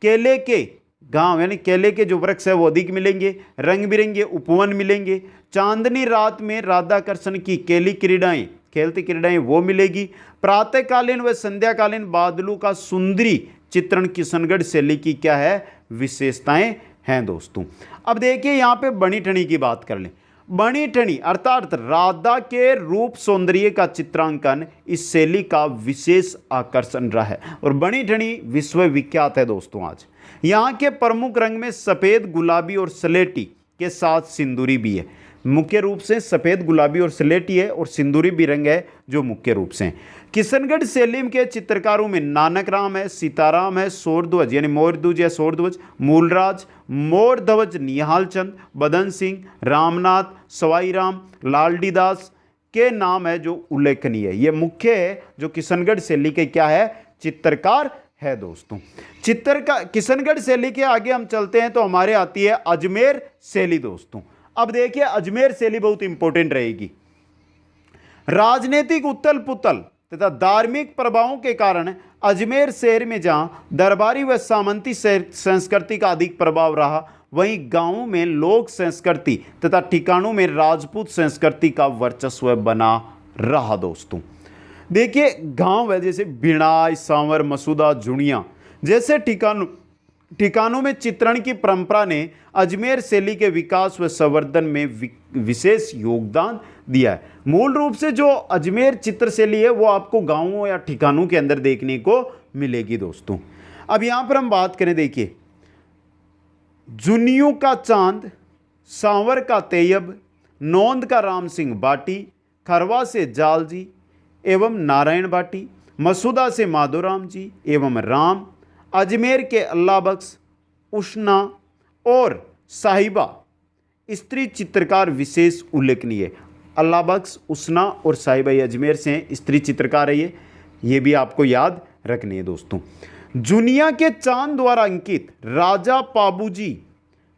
केले के गांव यानी केले के जो वृक्ष है वो अधिक मिलेंगे, रंग बिरंगे उपवन मिलेंगे, चांदनी रात में राधा कृष्ण की केली क्रीड़ाएं खेलती क्रीड़ाएं वो मिलेगी, प्रातःकालीन व संध्याकालीन बादलों का सुंदरी चित्रण किशनगढ़ शैली की क्या है, विशेषताएं हैं दोस्तों। अब देखिए यहाँ पे बणी ठणी की बात कर लें। बणी ठणी अर्थात राधा के रूप सौंदर्य का चित्रांकन इस शैली का विशेष आकर्षण रहा है और बणी ठणी विश्व विख्यात है दोस्तों। आज यहाँ के प्रमुख रंग में सफ़ेद, गुलाबी और स्लेटी के साथ सिंदूरी भी है। मुख्य रूप से सफ़ेद, गुलाबी और स्लेटी है और सिंदूरी भी रंग है जो मुख्य रूप से हैं। किशनगढ़ शैली के चित्रकारों में नानक राम है, सीताराम है, शौरध्वज यानी मोरध्वज या शौरध्वज, मूलराज, मोर ध्वज निहाल चंद, बदन सिंह, रामनाथ, सवाई राम, लालडीदास के नाम है जो उल्लेखनीय है। ये मुख्य है जो किशनगढ़ शैली के क्या है, चित्रकार है दोस्तों। किशनगढ़ शैली के आगे हम चलते हैं तो हमारे आती है अजमेर शैली दोस्तों। अब देखिए, अजमेर शैली बहुत इंपॉर्टेंट रहेगी। राजनीतिक उथल पुथल तथा धार्मिक प्रभावों के कारण अजमेर शहर में जहां दरबारी व सामंती संस्कृति का अधिक प्रभाव रहा, वहीं गांवों में लोक संस्कृति तथा ठिकानों में राजपूत संस्कृति का वर्चस्व बना रहा दोस्तों। देखिए, गांव है जैसे बिणाई, सांवर, मसूदा, जुड़िया जैसे ठिकानों में चित्रण की परंपरा ने अजमेर शैली के विकास व संवर्धन में विशेष योगदान दिया है। मूल रूप से जो अजमेर चित्र शैली है वो आपको गांवों या ठिकानों के अंदर देखने को मिलेगी दोस्तों। अब यहां पर हम बात करें, देखिए, जुनियों का चांद, सांवर का तैयब, नौंद का राम सिंह बाटी, खरवा से जाल जी एवं नारायण बाटी, मसूदा से माधोराम जी एवं राम, अजमेर के अल्लाह बख्श, उष्णा और साहिबा स्त्री चित्रकार विशेष उल्लेखनीय है। अल्लाह बख्श, उष्णा और साहिबा ये अजमेर से हैं, स्त्री चित्रकार है ये भी आपको याद रखनी है दोस्तों। जुनिया के चांद द्वारा अंकित राजा पाबूजी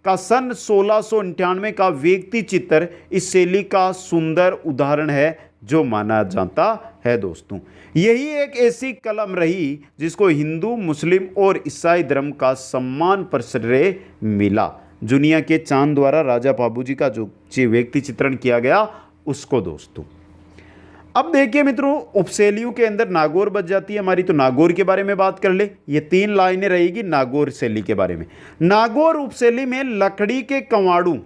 का सन 1698 का व्यक्ति चित्र इस शैली का सुंदर उदाहरण है जो माना जाता है दोस्तों। यही एक ऐसी कलम रही जिसको हिंदू, मुस्लिम और ईसाई धर्म का सम्मान पर श्रेय मिला। जुनिया के चांद द्वारा राजा पाबूजी का जो व्यक्ति चित्रण किया गया उसको दोस्तों। अब देखिए मित्रों, उपशैलियों के अंदर नागौर बच जाती है हमारी, तो नागौर के बारे में बात कर ले। ये 3 लाइनें रहेगी नागौर शैली के बारे में। नागौर उपशैली में लकड़ी के कवाड़ू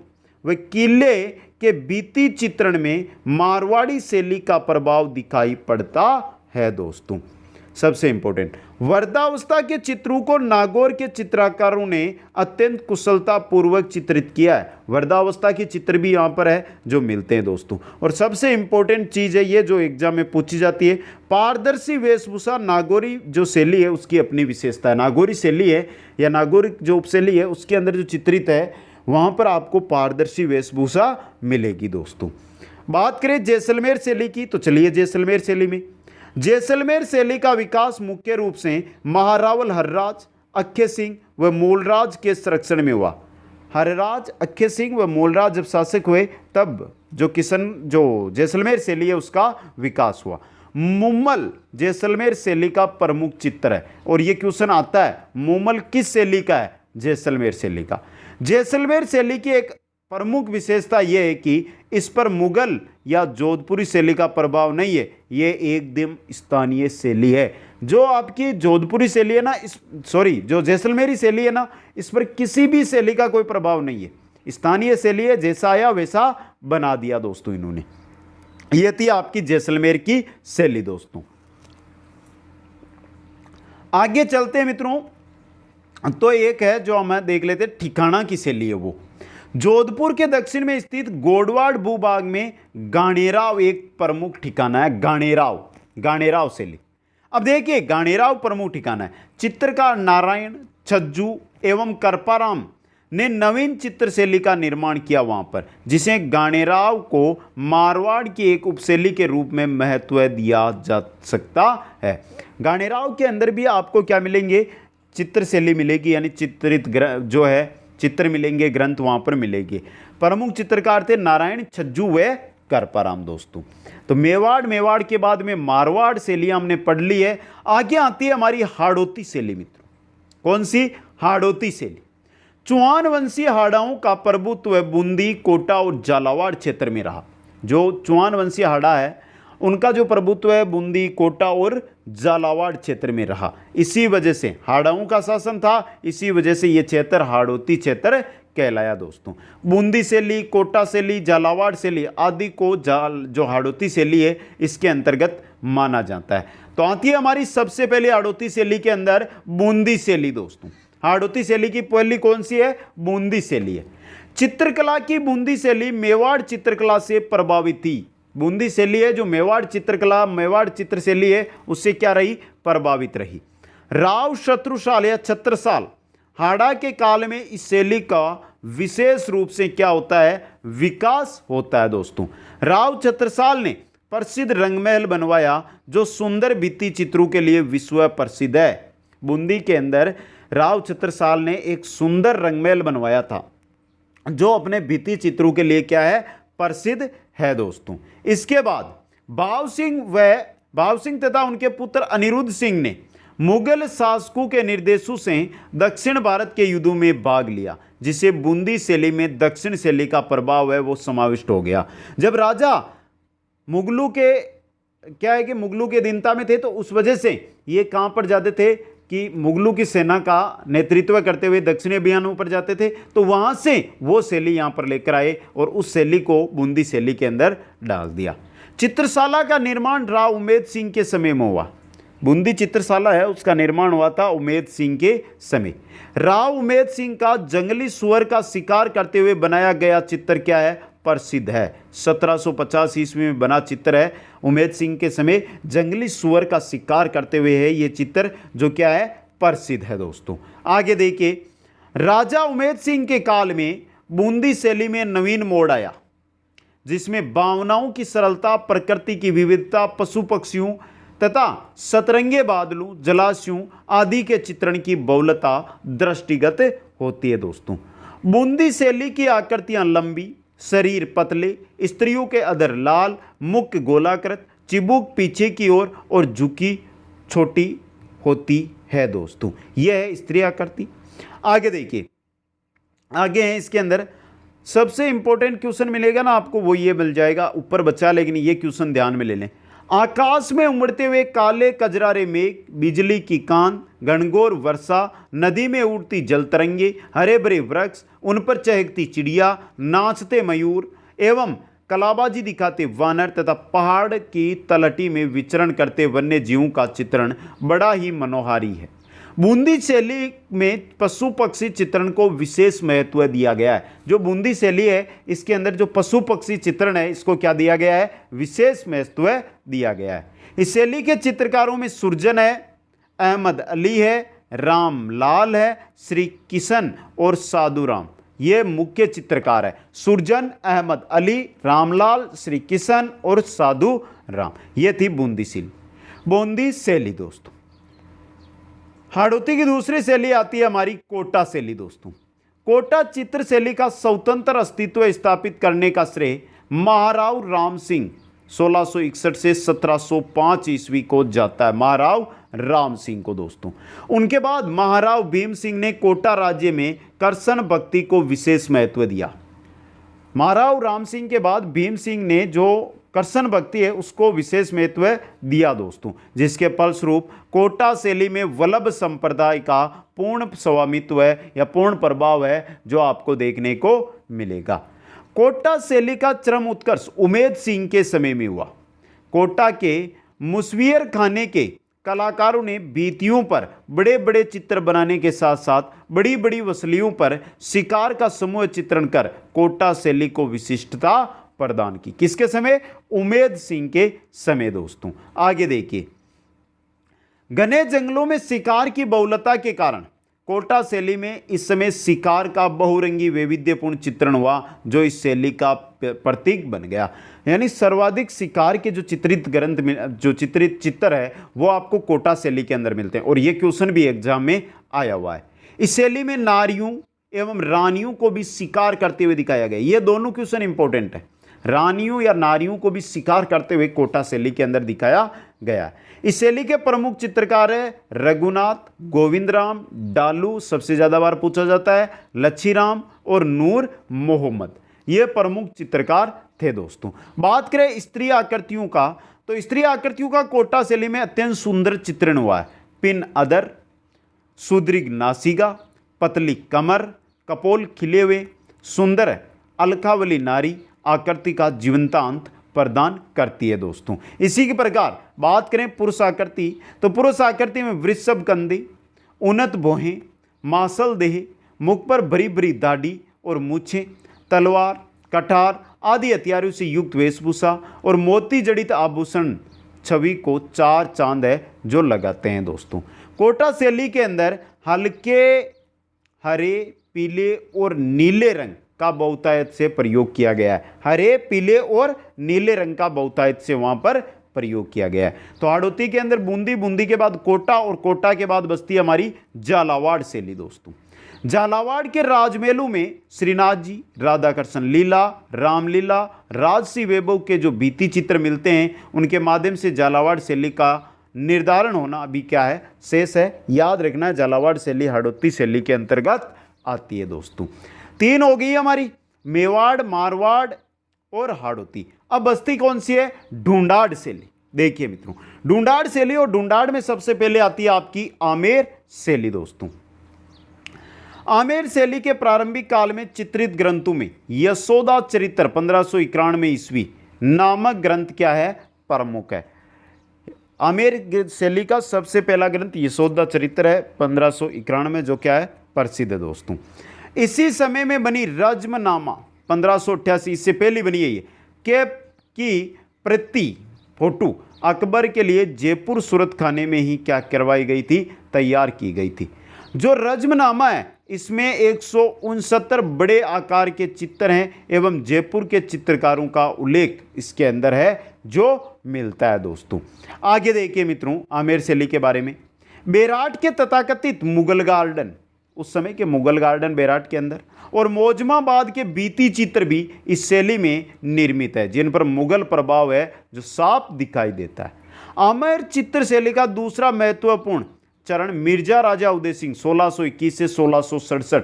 व किले के बीती चित्रण में मारवाड़ी शैली का प्रभाव दिखाई पड़ता है दोस्तों। सबसे इंपॉर्टेंट, वर्धावस्था के चित्रों को नागौर के चित्रकारों ने अत्यंत कुशलता पूर्वक चित्रित किया है। वर्धावस्था के चित्र भी यहाँ पर है जो मिलते हैं दोस्तों। और सबसे इंपॉर्टेंट चीज़ है ये जो एग्जाम में पूछी जाती है, पारदर्शी वेशभूषा नागौरी जो शैली है उसकी अपनी विशेषता है। नागौरी शैली है या नागौरी जो उपशैली है उसके अंदर जो चित्रित है वहाँ पर आपको पारदर्शी वेशभूषा मिलेगी दोस्तों। बात करें जैसलमेर शैली की, तो चलिए जैसलमेर शैली में, जैसलमेर शैली का विकास मुख्य रूप से महारावल हर्राज, अक्खे सिंह व मूलराज के संरक्षण में हुआ। हर्राज, अक्खे सिंह व मूलराज जब शासक हुए तब जो जैसलमेर शैली है उसका विकास हुआ। मुम्मल जैसलमेर शैली का प्रमुख चित्र है और ये क्वेश्चन आता है, मुम्मल किस शैली का है? जैसलमेर शैली का। जैसलमेर शैली की एक प्रमुख विशेषता यह है कि इस पर मुगल या जोधपुरी शैली का प्रभाव नहीं है, ये एकदम स्थानीय शैली है। जो आपकी जोधपुरी शैली है ना, जो जैसलमेरी शैली है ना, इस पर किसी भी शैली का कोई प्रभाव नहीं है, स्थानीय शैली है, जैसा आया वैसा बना दिया दोस्तों इन्होंने। ये थी आपकी जैसलमेर की शैली दोस्तों। आगे चलते हैं मित्रों, तो एक है जो हम देख लेते हैं ठिकाना की शैली है। वो जोधपुर के दक्षिण में स्थित गोडवाड़ भूभाग में गाणेराव एक प्रमुख ठिकाना है। गाणेराव शैली। अब देखिए, गाणेराव प्रमुख ठिकाना है। चित्रकार नारायण छज्जू एवं करपाराम ने नवीन चित्र शैली का निर्माण किया वहां पर, जिसे गाणेराव को मारवाड़ की एक उपशैली के रूप में महत्व दिया जा सकता है। गाणेराव के अंदर भी आपको क्या मिलेंगे, चित्र शैली मिलेगी, यानी चित्रित जो है चित्र मिलेंगे, ग्रंथ वहां पर मिलेंगे। प्रमुख चित्रकार थे नारायण छज्जू व करपाराम दोस्तों। तो मेवाड़ के बाद में मारवाड़ शैली हमने पढ़ ली है। आगे आती है हमारी हाड़ौती शैली मित्रों। कौन सी? हाड़ौती शैली। चौहान वंशीय हाड़ाओं का प्रभुत्व बूंदी, कोटा और झालावाड़ क्षेत्र में रहा। जो चौहान वंशीय हाड़ा है उनका जो प्रभुत्व है बूंदी, कोटा और झालावाड़ क्षेत्र में रहा। इसी वजह से हाड़ाओं का शासन था, इसी वजह से यह क्षेत्र हाड़ौती क्षेत्र कहलाया दोस्तों। बूंदी शैली, कोटा शैली, झालावाड़ शैली आदि को जो हाड़ौती शैली है इसके अंतर्गत माना जाता है। तो आती है हमारी सबसे पहले हाड़ौती शैली के अंदर बूंदी शैली दोस्तों। हाड़ौती शैली की पहली कौन सी है? बूंदी शैली है। चित्रकला की बूंदी शैली मेवाड़ चित्रकला से प्रभावित थी। बूंदी शैली है जो मेवाड़ चित्रकला, मेवाड़ चित्र शैली है, उससे क्या रही? प्रभावित रही। राव शत्रुसाल या छत्रसाल हाड़ा के काल में इस शैली का विशेष रूप से क्या होता है? विकास होता है दोस्तों। राव छत्रसाल ने प्रसिद्ध रंगमहल बनवाया जो सुंदर भित्ति चित्रों के लिए विश्व प्रसिद्ध है। बूंदी के अंदर राव छत्रसाल ने एक सुंदर रंगमहल बनवाया था जो अपने भित्ति चित्रों के लिए क्या है? प्रसिद्ध है दोस्तों। इसके बाद भाव सिंह तथा उनके पुत्र अनिरुद्ध सिंह ने मुगल शासकों के निर्देशों से दक्षिण भारत के युद्धों में भाग लिया, जिसे बूंदी शैली में दक्षिण शैली का प्रभाव है वो समाविष्ट हो गया। जब राजा मुगलों के अधीनता में थे तो उस वजह से ये कहां पर जाते थे कि मुगलों की सेना का नेतृत्व करते हुए दक्षिणी अभियानों पर जाते थे, तो वहां से वो शैली यहां पर लेकर आए और उस शैली को बूंदी शैली के अंदर डाल दिया। चित्रशाला का निर्माण राव उमेद सिंह के समय में हुआ। बूंदी चित्रशाला है उसका निर्माण हुआ था उमेद सिंह के समय। राव उमेद सिंह का जंगली सुअर का शिकार करते हुए बनाया गया चित्र क्या है? प्रसिद्ध है। 1750 ईस्वी में बना चित्र है। उमेद सिंह के समय जंगली सुअर का शिकार करते हुए है ये चित्र जो क्या है? प्रसिद्ध है दोस्तों। आगे देखिए, राजा उमेद सिंह के काल में बूंदी शैली में नवीन मोड़ आया, जिसमें भावनाओं की सरलता, प्रकृति की विविधता, पशु पक्षियों तथा सतरंगे बादलों, जलाशयों आदि के चित्रण की बहुलता दृष्टिगत होती है दोस्तों। बूंदी शैली की आकृतियां लंबी, शरीर पतले, स्त्रियों के अधर लाल, मुख गोलाकृत, चिबुक पीछे की ओर और झुकी छोटी होती है दोस्तों। यह है स्त्री आकृति। आगे देखिए, आगे है इसके अंदर सबसे इंपॉर्टेंट क्वेश्चन मिलेगा ना आपको, वो ये मिल जाएगा, ऊपर बच्चा लेकिन ये क्वेश्चन ध्यान में ले लें। आकाश में उमड़ते हुए काले कजरारे मेघ, बिजली की कान, घनघोर वर्षा, नदी में उड़ती जल तरंगे, हरे भरे वृक्ष, उन पर चहकती चिड़िया, नाचते मयूर एवं कलाबाजी दिखाते वानर तथा पहाड़ की तलहटी में विचरण करते वन्य जीवों का चित्रण बड़ा ही मनोहारी है। बूंदी शैली में पशु पक्षी चित्रण को विशेष महत्व दिया गया है। जो बूंदी शैली है इसके अंदर जो पशु पक्षी चित्रण है इसको क्या दिया गया है? विशेष महत्व दिया गया है। इस शैली के चित्रकारों में सुरजन है, अहमद अली है, रामलाल है, श्री किशन और साधु राम, ये मुख्य चित्रकार है। सुरजन, अहमद अली, रामलाल, श्री किशन और साधु राम, ये थी बूंदी शैली दोस्तों। हाड़ौती की दूसरी शैली आती है हमारी कोटा शैली दोस्तों। कोटा चित्र शैली का स्वतंत्र अस्तित्व स्थापित करने का श्रेय महाराव राम सिंह 1661 से 1705 ईस्वी को जाता है। महाराव राम सिंह को दोस्तों। उनके बाद महाराव भीम सिंह ने कोटा राज्य में कृष्ण भक्ति को विशेष महत्व दिया। महाराव राम सिंह के बाद भीम सिंह ने जो कर्षण भक्ति है उसको विशेष महत्व दिया दोस्तों, जिसके फलस्वरूप कोटा शैली में वल्लभ संप्रदाय का पूर्ण स्वामित्व है या पूर्ण प्रभाव है जो आपको देखने को मिलेगा। कोटा शैली का चरम उत्कर्ष उमेद सिंह के समय में हुआ। कोटा के मुसवियर खाने के कलाकारों ने भित्तियों पर बड़े बड़े चित्र बनाने के साथ साथ बड़ी बड़ी वसलियों पर शिकार का समूह चित्रण कर कोटा शैली को विशिष्टता प्रदान की। किसके समय? उमेद सिंह के समय दोस्तों। आगे देखिए, घने जंगलों में शिकार की बहुलता के कारण कोटा शैली में इस समय शिकार का बहुरंगी वैविध्यपूर्ण चित्रण हुआ, जो इस शैली का प्रतीक बन गया। यानी सर्वाधिक शिकार के जो चित्रित ग्रंथ में जो चित्रित चित्र है वो आपको कोटा शैली के अंदर मिलते हैं, और ये क्वेश्चन भी एग्जाम में आया हुआ है। इस शैली में नारियों एवं रानियों को भी शिकार करते हुए दिखाया गया। ये दोनों क्वेश्चन इंपॉर्टेंट है। रानियों या नारियों को भी शिकार करते हुए कोटा शैली के अंदर दिखाया गया। इस शैली के प्रमुख चित्रकार है रघुनाथ, गोविंदराम, डालू सबसे ज्यादा बार पूछा जाता है, लच्छीराम और नूर मोहम्मद, ये प्रमुख चित्रकार थे दोस्तों। बात करें स्त्री आकृतियों का, तो स्त्री आकृतियों का कोटा शैली में अत्यंत सुंदर चित्रण हुआ है। पिन अदर, सुदृढ़ नासिका, पतली कमर, कपोल खिले हुए, सुंदर अलखावली नारी आकृति का जीवंतांत प्रदान करती है दोस्तों। इसी के प्रकार बात करें पुरुष आकृति, तो पुरुष आकृति में वृषभ कंधे, उन्नत भौहें, मासल देह, मुख पर भरी भरी दाढ़ी और मूछें, तलवार, कटार आदि हथियारों से युक्त वेशभूषा और मोती जड़ित आभूषण छवि को चार चांद है जो लगाते हैं दोस्तों। कोटा शैली के अंदर हल्के हरे, पीले और नीले रंग का बहुतायत से प्रयोग किया गया है। हरे, पीले और नीले रंग का बहुतायत से वहां पर प्रयोग किया गया है। तो हाड़ौती के अंदर बूंदी, बूंदी के बाद कोटा और कोटा के बाद बसती है हमारी झालावाड़ शैली दोस्तों। झालावाड़ के राजमहलों में श्रीनाथ जी, राधा कृष्ण लीला, रामलीला, राजसी वैभव के जो भित्ति चित्र मिलते हैं उनके माध्यम से झालावाड़ शैली का निर्धारण होना अभी क्या है, शेष है। याद रखना, झालावाड़ शैली हाड़ौती शैली के अंतर्गत आती है दोस्तों। तीन हो गई हमारी, मेवाड़, मारवाड़ और हाड़ौती। अब बस्ती कौन सी है? ढूंढाड़ शैली। देखिए मित्रों, ढूंढाड़ शैली, और ढूंढाड़ में सबसे पहले आती है आपकी आमेर शैली दोस्तों। आमेर शैली के प्रारंभिक काल में चित्रित ग्रंथों में यशोदा चरित्र 1591 ईस्वी नामक ग्रंथ क्या है? प्रमुख है। आमेर शैली का सबसे पहला ग्रंथ यशोदा चरित्र है 1591 में, जो क्या है? प्रसिद्ध है दोस्तों। इसी समय में बनी रज्मनामा 1588, इससे पहले बनी है ये, के की प्रति फोटो अकबर के लिए जयपुर सूरत खाने में ही क्या करवाई गई थी? तैयार की गई थी। जो रज्मनामा है इसमें 169 बड़े आकार के चित्र हैं एवं जयपुर के चित्रकारों का उल्लेख इसके अंदर है जो मिलता है दोस्तों। आगे देखिए मित्रों, आमेर शैली के बारे में। बेराट के तथाकथित मुगल गार्डन, उस समय के मुगल गार्डन बेराट के अंदर, और मोजमाबाद के भित्ति चित्र भी इस शैली में निर्मित है, जिन पर मुगल प्रभाव है जो साफ दिखाई देता है। आमेर चित्र शैली का दूसरा महत्वपूर्ण चरण मिर्जा राजा उदय सिंह 1621 से 1667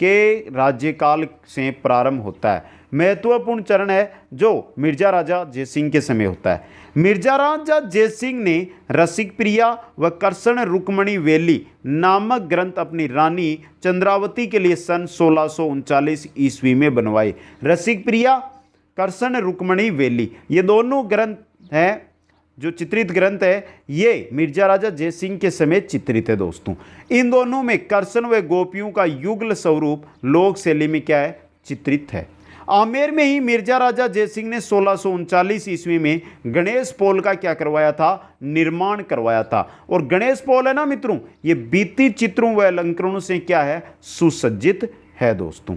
के राज्यकाल से प्रारंभ होता है। महत्वपूर्ण चरण है जो मिर्जा राजा जयसिंह के समय होता है। मिर्जा राजा जयसिंह ने रसिक प्रिया व कर्षण रुक्मणी वेली नामक ग्रंथ अपनी रानी चंद्रावती के लिए सन 1639 ईस्वी में बनवाए। रसिक प्रिया, कर्षण रुक्मणी वेली, ये दोनों ग्रंथ हैं जो चित्रित ग्रंथ है, ये मिर्जा राजा जयसिंह के समय चित्रित है दोस्तों। इन दोनों में कर्षण व गोपियों का युगल स्वरूप लोक शैली में क्या है? चित्रित है। आमेर में ही मिर्जा राजा जयसिंह ने 1639 ईस्वी में गणेश पोल का क्या करवाया था? निर्माण करवाया था। और गणेश पोल है ना मित्रों, ये भित्ति चित्रों व अलंकरणों से क्या है? सुसज्जित है दोस्तों।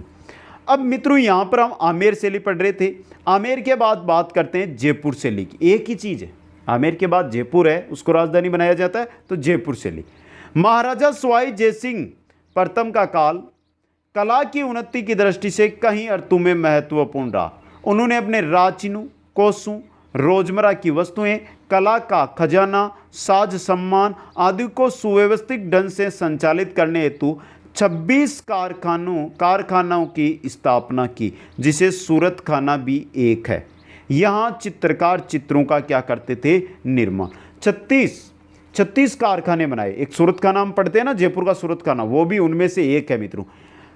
अब मित्रों यहाँ पर हम आमेर शैली पढ़ रहे थे। आमेर के बाद बात करते हैं जयपुर शैली की। एक ही चीज़ है, आमेर के बाद जयपुर है, उसको राजधानी बनाया जाता है, तो जयपुर शैली। महाराजा सवाई जयसिंह प्रथम का काल कला की उन्नति की दृष्टि से कई अर्थों में महत्वपूर्ण रहा। उन्होंने अपने राचिनों, कोसों, रोजमर्रा की वस्तुएं, कला का खजाना, साज सम्मान आदि को सुव्यवस्थित ढंग से संचालित करने हेतु 26 कारखानों की स्थापना की, जिसे सूरत खाना भी एक है। यहाँ चित्रकार चित्रों का क्या करते थे, निर्माण। 36 कारखाने बनाए। एक सूरत खाना हम पढ़ते हैं ना, जयपुर का सूरत खाना, वो भी उनमें से एक है मित्रों।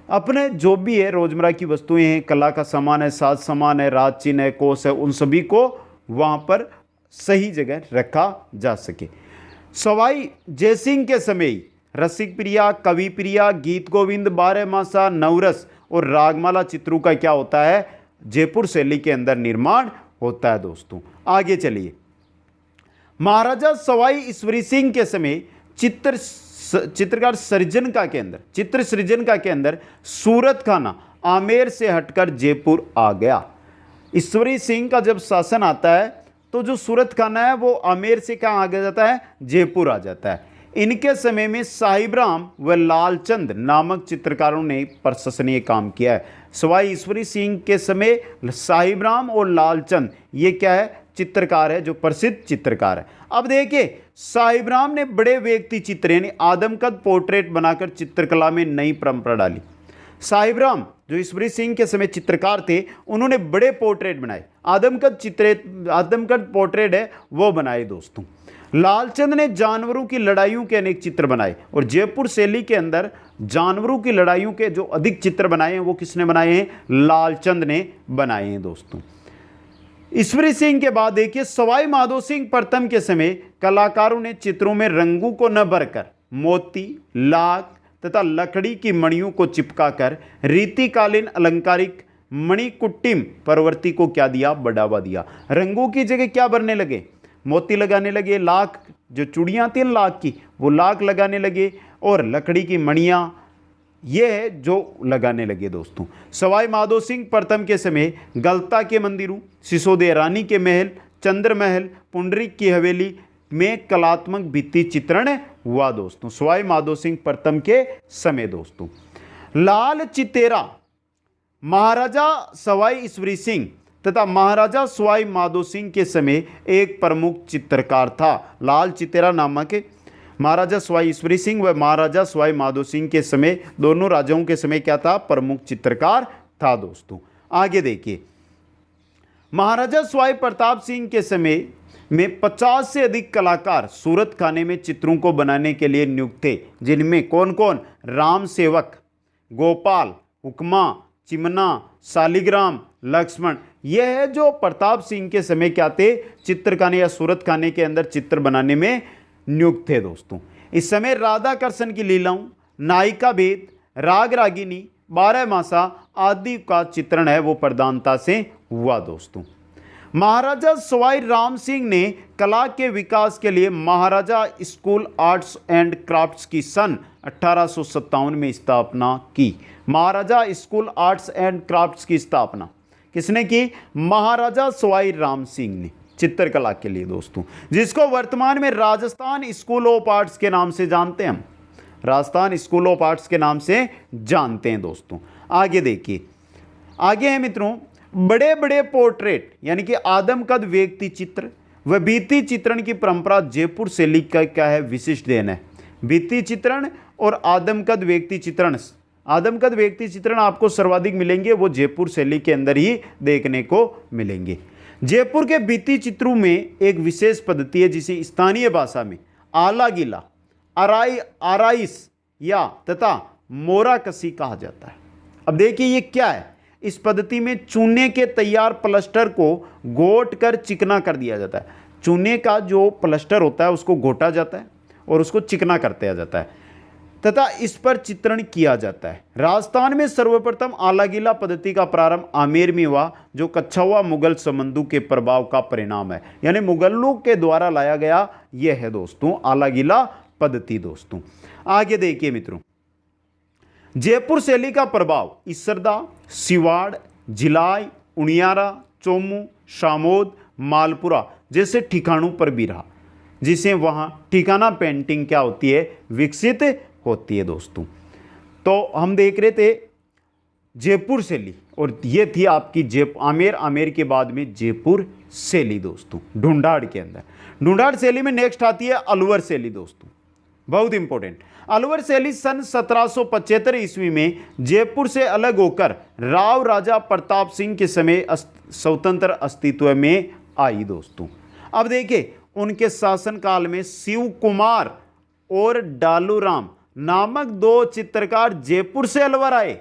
अपने जो भी है रोजमर्रा की वस्तुएं हैं, कला का सामान है, साज सामान है, राज चिन्ह है, कोष है, उन सभी को वहाँ पर सही जगह रखा जा सके। सवाई जयसिंह के समय रसिक प्रिया, कवि प्रिया, गीत गोविंद, बारहमासा, नवरस और रागमाला चित्रों का क्या होता है, जयपुर शैली के अंदर निर्माण होता है दोस्तों। आगे चलिए। महाराजा सवाई ईश्वरी सिंह के समय चित्र सृजन का केंद्र सूरत खाना आमेर से हटकर जयपुर आ गया। ईश्वरी सिंह का जब शासन आता है तो जो सूरत खाना है वो आमेर से कहाँ आ जाता है, जयपुर आ जाता है। इनके समय में साहिबराम व लालचंद नामक चित्रकारों ने प्रशंसनीय काम किया है। सवाई ईश्वरी सिंह के समय साहिबराम और लालचंद ये क्या है, चित्रकार है, जो प्रसिद्ध चित्रकार है। अब देखिए, साहिबराम ने बड़े व्यक्ति चित्र यानी आदमकद पोर्ट्रेट बनाकर चित्रकला में नई परंपरा डाली। साहिबराम जो ईश्वरी सिंह के समय चित्रकार थे, उन्होंने बड़े पोर्ट्रेट बनाए, आदमकद पोर्ट्रेट है वो बनाए दोस्तों। लालचंद ने जानवरों की लड़ाइयों के अनेक चित्र बनाए, और जयपुर शैली के अंदर जानवरों की लड़ाइयों के जो अधिक चित्र बनाए हैं वो किसने बनाए हैं, लालचंद ने बनाए हैं दोस्तों। ईश्वरी सिंह के बाद देखिए, सवाई माधो सिंह प्रथम के समय कलाकारों ने चित्रों में रंगों को न भरकर मोती, लाख तथा लकड़ी की मणियों को चिपकाकर रीतिकालीन अलंकारिक मणिकुट्टिम प्रवृत्ति को क्या दिया, बढ़ावा दिया। रंगों की जगह क्या भरने लगे, मोती लगाने लगे, लाख जो चूड़ियाँ थी लाख की वो लाख लगाने लगे, और लकड़ी की मणियाँ ये है जो लगाने लगे दोस्तों। सवाई माधो सिंह प्रथम के समय गलता के मंदिरों, सिसोदिया रानी के महल, चंद्र महल, पुंडरीक की हवेली में कलात्मक भित्ति चित्रण हुआ दोस्तों, सवाई माधो सिंह प्रथम के समय दोस्तों। लाल चितेरा महाराजा सवाई ईश्वरी सिंह तथा महाराजा सवाई माधो सिंह के समय एक प्रमुख चित्रकार था। लाल चितेरा नामक महाराजा सवाई ईश्वरी सिंह व महाराजा सवाई माधो सिंह के समय, दोनों राजाओं के समय क्या था, प्रमुख चित्रकार था दोस्तों। आगे देखिए, महाराजा सवाई प्रताप सिंह के समय में 50 से अधिक कलाकार सूरत खाने में चित्रों को बनाने के लिए नियुक्त थे, जिनमें कौन कौन, राम सेवक, गोपाल, हुक्मा, चिमना, शालिग्राम, लक्ष्मण, यह है जो प्रताप सिंह के समय क्या थे, चित्रखाने या सूरत खाने के अंदर चित्र बनाने में नियुक्त थे दोस्तों। इस समय राधा कृष्ण की लीलाओं, नायिका भेद, राग रागिनी, बारहमासा आदि का चित्रण है वो प्रधानता से हुआ दोस्तों। महाराजा सवाई राम सिंह ने कला के विकास के लिए महाराजा स्कूल आर्ट्स एंड क्राफ्ट्स की सन 1857 में स्थापना की। महाराजा स्कूल आर्ट्स एंड क्राफ्ट्स की स्थापना किसने की, महाराजा सवाई राम सिंह ने, चित्रकला के लिए दोस्तों, जिसको वर्तमान में राजस्थान स्कूल ऑफ आर्ट्स के नाम से जानते हैं हम, राजस्थान स्कूल ऑफ आर्ट्स के नाम से जानते हैं दोस्तों। आगे देखिए, आगे है मित्रों, बड़े बड़े पोर्ट्रेट यानी कि आदमकद व्यक्ति चित्र व भित्ति चित्रण की परंपरा जयपुर शैली का क्या है, विशिष्ट देन है। भित्ति चित्रण और आदमकद व्यक्ति चित्रण, आदमकद व्यक्ति चित्रण आपको सर्वाधिक मिलेंगे वो जयपुर शैली के अंदर ही देखने को मिलेंगे। जयपुर के भित्ति चित्रों में एक विशेष पद्धति है जिसे स्थानीय भाषा में आला गीला, आराइस या तथा मोरा कसी कहा जाता है। अब देखिए ये क्या है, इस पद्धति में चूने के तैयार प्लास्टर को घोट कर चिकना कर दिया जाता है। चूने का जो प्लास्टर होता है उसको घोटा जाता है और उसको चिकना करते जाता है तथा इस पर चित्रण किया जाता है। राजस्थान में सर्वप्रथम आलागीला पद्धति का प्रारंभ आमेर में हुआ, जो कच्चा हुआ मुगल संबंधों के प्रभाव का परिणाम है, यानी मुगलों के द्वारा लाया गया यह है दोस्तों आलागीला पद्धति दोस्तों। आगे देखिए मित्रों, जयपुर शैली का प्रभाव इसरदा, सिवाड़, झिलाई, उनियारा, चोमू, शामोद, मालपुरा जैसे ठिकानों पर भी रहा, जिसे वहाँ ठिकाना पेंटिंग क्या होती है, विकसित होती है दोस्तों। तो हम देख रहे थे जयपुर शैली, और ये थी आपकी आमेर के बाद में जयपुर शैली दोस्तों, ढूंढाड़ के अंदर। ढूंढाड़ शैली में नेक्स्ट आती है अलवर शैली दोस्तों। बहुत इंपॉर्टेंट। अलवर शैली सन 1775 ईस्वी में जयपुर से अलग होकर राव राजा प्रताप सिंह के समय स्वतंत्र अस्तित्व में आई दोस्तों। अब देखिए उनके शासनकाल में शिव कुमार और डालूराम नामक दो चित्रकार जयपुर से अलवर आए।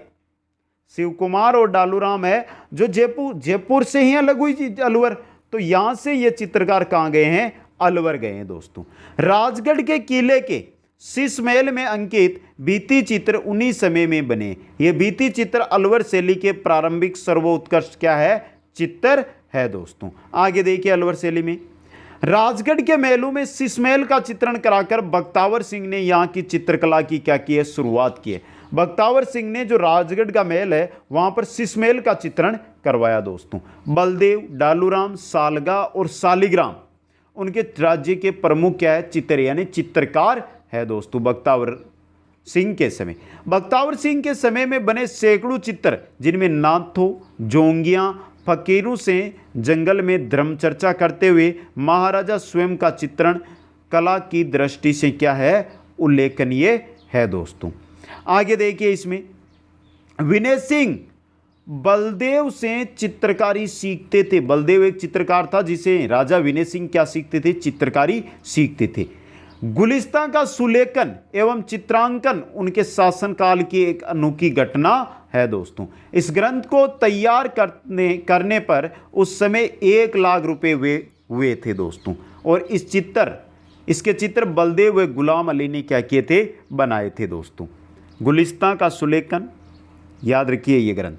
शिव कुमार और डालूराम है जो जयपुर से ही अलग हुई अलवर, तो यहां से ये चित्रकार कहां गए हैं, अलवर गए हैं दोस्तों। राजगढ़ के किले के शीश महल में अंकित भित्ति चित्र उन्हीं समय में बने। ये भित्ति चित्र अलवर शैली के प्रारंभिक सर्वोत्कृष्ट क्या है, चित्र है दोस्तों। आगे देखिए अलवर शैली में राजगढ़ के महलों में शीश महल का चित्रण कराकर बख्तावर सिंह ने यहाँ की चित्रकला की क्या की है, शुरुआत की है। बख्तावर सिंह ने जो राजगढ़ का महल है वहां पर शीश महल का चित्रण करवाया दोस्तों। बलदेव, डालूराम, सालगा और सालिग्राम उनके राज्य के प्रमुख क्या है, चित्र यानी चित्रकार है दोस्तों। बख्तावर सिंह के समय, बख्तावर सिंह के समय में बने सैकड़ों चित्र जिनमें नाथों, जोंगियां, फकीरों से जंगल में धर्म चर्चा करते हुए महाराजा स्वयं का चित्रण कला की दृष्टि से क्या है, उल्लेखनीय है दोस्तों। आगे देखिए इसमें विनय सिंह बलदेव से चित्रकारी सीखते थे। बलदेव एक चित्रकार था जिसे राजा विनय सिंह क्या सीखते थे, चित्रकारी सीखते थे। गुलिस्तां का सुलेखन एवं चित्रांकन उनके शासनकाल की एक अनोखी घटना है दोस्तों। इस ग्रंथ को तैयार करने पर उस समय 1 लाख रुपए हुए थे दोस्तों। और इसके चित्र बलदेव व गुलाम अली ने क्या किए थे, बनाए थे दोस्तों। गुलिस्तां का सुलेखन याद रखिए ये ग्रंथ।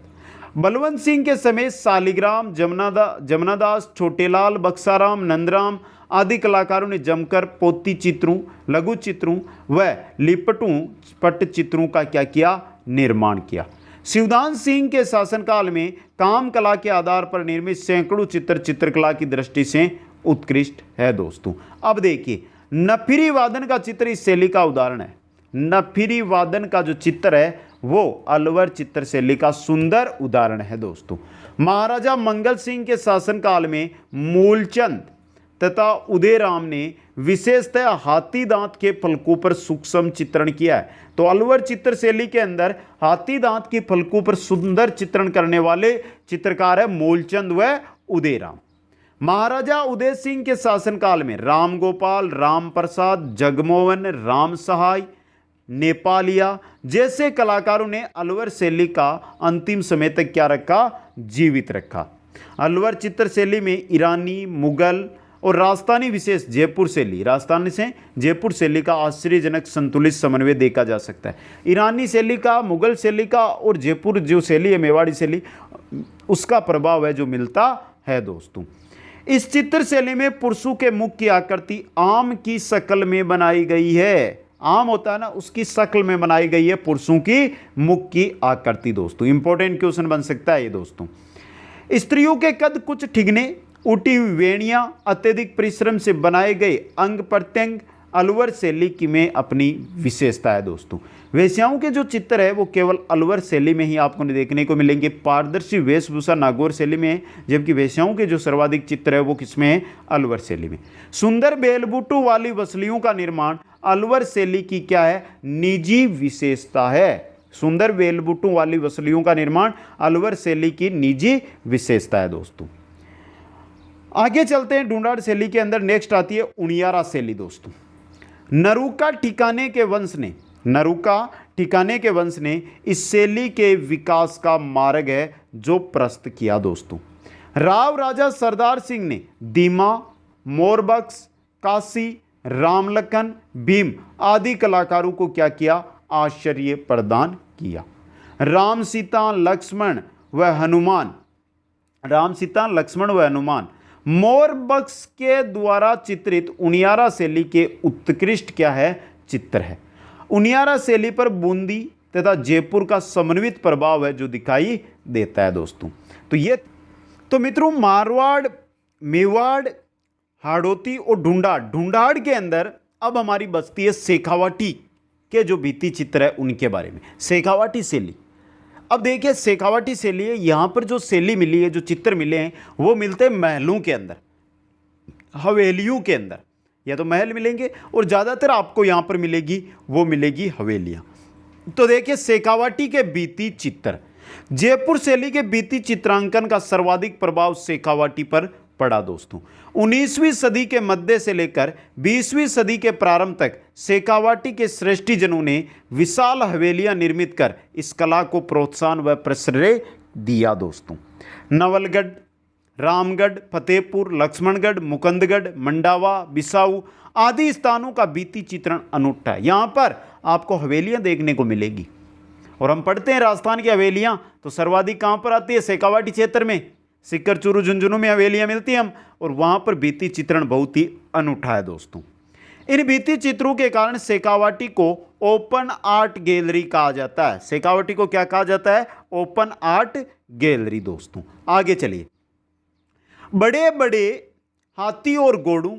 बलवंत सिंह के समय सालिग्राम, जमुनादास, छोटेलाल, बक्साराम, नंदराम आदि कलाकारों ने जमकर पोती चित्रों, लघु चित्रों व लिपटों पट्टचित्रों का क्या किया, निर्माण किया। शिवदान सिंह के शासनकाल में काम कला के आधार पर निर्मित सैकड़ों चित्र चित्रकला की दृष्टि से उत्कृष्ट है दोस्तों। अब देखिए नफिरी वादन का चित्र इस शैली का उदाहरण है। नफिरी वादन का जो चित्र है वो अलवर चित्र शैली का सुंदर उदाहरण है दोस्तों। महाराजा मंगल सिंह के शासनकाल में मूलचंद तथा उदयराम ने विशेषतः हाथी दांत के फलकों पर सूक्ष्म चित्रण किया है। तो अलवर चित्र शैली के अंदर हाथी दांत की फलकों पर सुंदर चित्रण करने वाले चित्रकार है मूलचंद व उदयराम। महाराजा उदय सिंह के शासनकाल में राम गोपाल, राम प्रसाद, जगमोहन, राम सहाय, नेपालिया जैसे कलाकारों ने अलवर शैली का अंतिम समय तक क्या रखा, जीवित रखा। अलवर चित्र शैली में ईरानी, मुगल और राजस्थानी विशेष जयपुर शैली, राजस्थान से जयपुर शैली का आश्चर्यजनक संतुलित समन्वय देखा जा सकता है। ईरानी शैली का, मुगल शैली का और जयपुर जो शैली है, मेवाड़ी शैली, उसका प्रभाव है जो मिलता है दोस्तों। इस चित्र शैली में पुरुषों के मुख की आकृति आम की शक्ल में बनाई गई है। आम होता है ना, उसकी शक्ल में बनाई गई है पुरुषों की मुख की आकृति दोस्तों। इंपॉर्टेंट क्वेश्चन बन सकता है ये दोस्तों। स्त्रियों के कद कुछ ठिगने, उठी हुई वेणियां, अत्यधिक परिश्रम से बनाए गए अंग प्रत्यंग अलवर शैली की में अपनी विशेषता है दोस्तों। वेश्याओं के जो चित्र है वो केवल अलवर शैली में ही आपको देखने को मिलेंगे। पारदर्शी वेशभूषा नागौर शैली में है, जबकि वेश्याओं के जो सर्वाधिक चित्र है वो किसमें है, अलवर शैली में। सुंदर बेलबूटों वाली वसलियों का निर्माण अलवर शैली की क्या है, निजी विशेषता है। सुंदर बेलबूटों वाली वसलियों का निर्माण अलवर शैली की निजी विशेषता है दोस्तों। आगे चलते हैं ढूंढाड़ शैली के अंदर। नेक्स्ट आती है उनियारा शैली दोस्तों। नरूका ठिकाने के वंश ने इस शैली के विकास का मार्ग है जो प्रस्तुत किया दोस्तों। राव राजा सरदार सिंह ने दीमा, मोरबक्स, काशी, रामलखन, भीम आदि कलाकारों को क्या किया, आश्चर्य प्रदान किया। राम सीता लक्ष्मण व हनुमान मोरबक्स के द्वारा चित्रित उनियारा शैली के उत्कृष्ट क्या है, चित्र है। उनियारा शैली पर बूंदी तथा जयपुर का समन्वित प्रभाव है जो दिखाई देता है दोस्तों। तो मित्रों मारवाड़, मेवाड़, हाड़ौती और ढूंढाड़ के अंदर अब हमारी बचती है शेखावाटी के जो भित्ति चित्र है उनके बारे में। शेखावाटी शैली, अब देखिए शेखावाटी शैली है, यहाँ पर जो शैली मिली है, जो चित्र मिले हैं वो मिलते हैं महलों के अंदर, हवेलियों के अंदर। या तो महल मिलेंगे और ज़्यादातर आपको यहाँ पर मिलेगी वो मिलेगी हवेलियाँ। तो देखिए शेखावाटी के भित्ति चित्र, जयपुर शैली के भित्ति चित्रांकन का सर्वाधिक प्रभाव शेखावाटी पर पड़ा दोस्तों। 19वीं सदी के मध्य से लेकर 20वीं सदी के प्रारंभ तक शेखावाटी के श्रेष्ठीजनों ने विशाल हवेलियां निर्मित कर इस कला को प्रोत्साहन व प्रश्रय दिया दोस्तों। नवलगढ़, रामगढ़, फतेहपुर, लक्ष्मणगढ़, मुकुंदगढ़, मंडावा, बिसाऊ आदि स्थानों का भित्ति चित्रण अनूठा है। यहाँ पर आपको हवेलियां देखने को मिलेगी और हम पढ़ते हैं राजस्थान की हवेलियां तो सर्वाधिक कहाँ पर आती है? शेखावाटी क्षेत्र में, सिक्कर, चूरू, झुंझुनू में हवेलियां मिलती हैं हम, और वहाँ पर भित्ति चित्रण बहुत ही अनूठा है दोस्तों। इन भित्ति चित्रों के कारण शेखावाटी को ओपन आर्ट गैलरी कहा जाता है। शेखावाटी को क्या कहा जाता है? ओपन आर्ट गैलरी दोस्तों। आगे चलिए। बड़े बड़े हाथी और घोड़ों,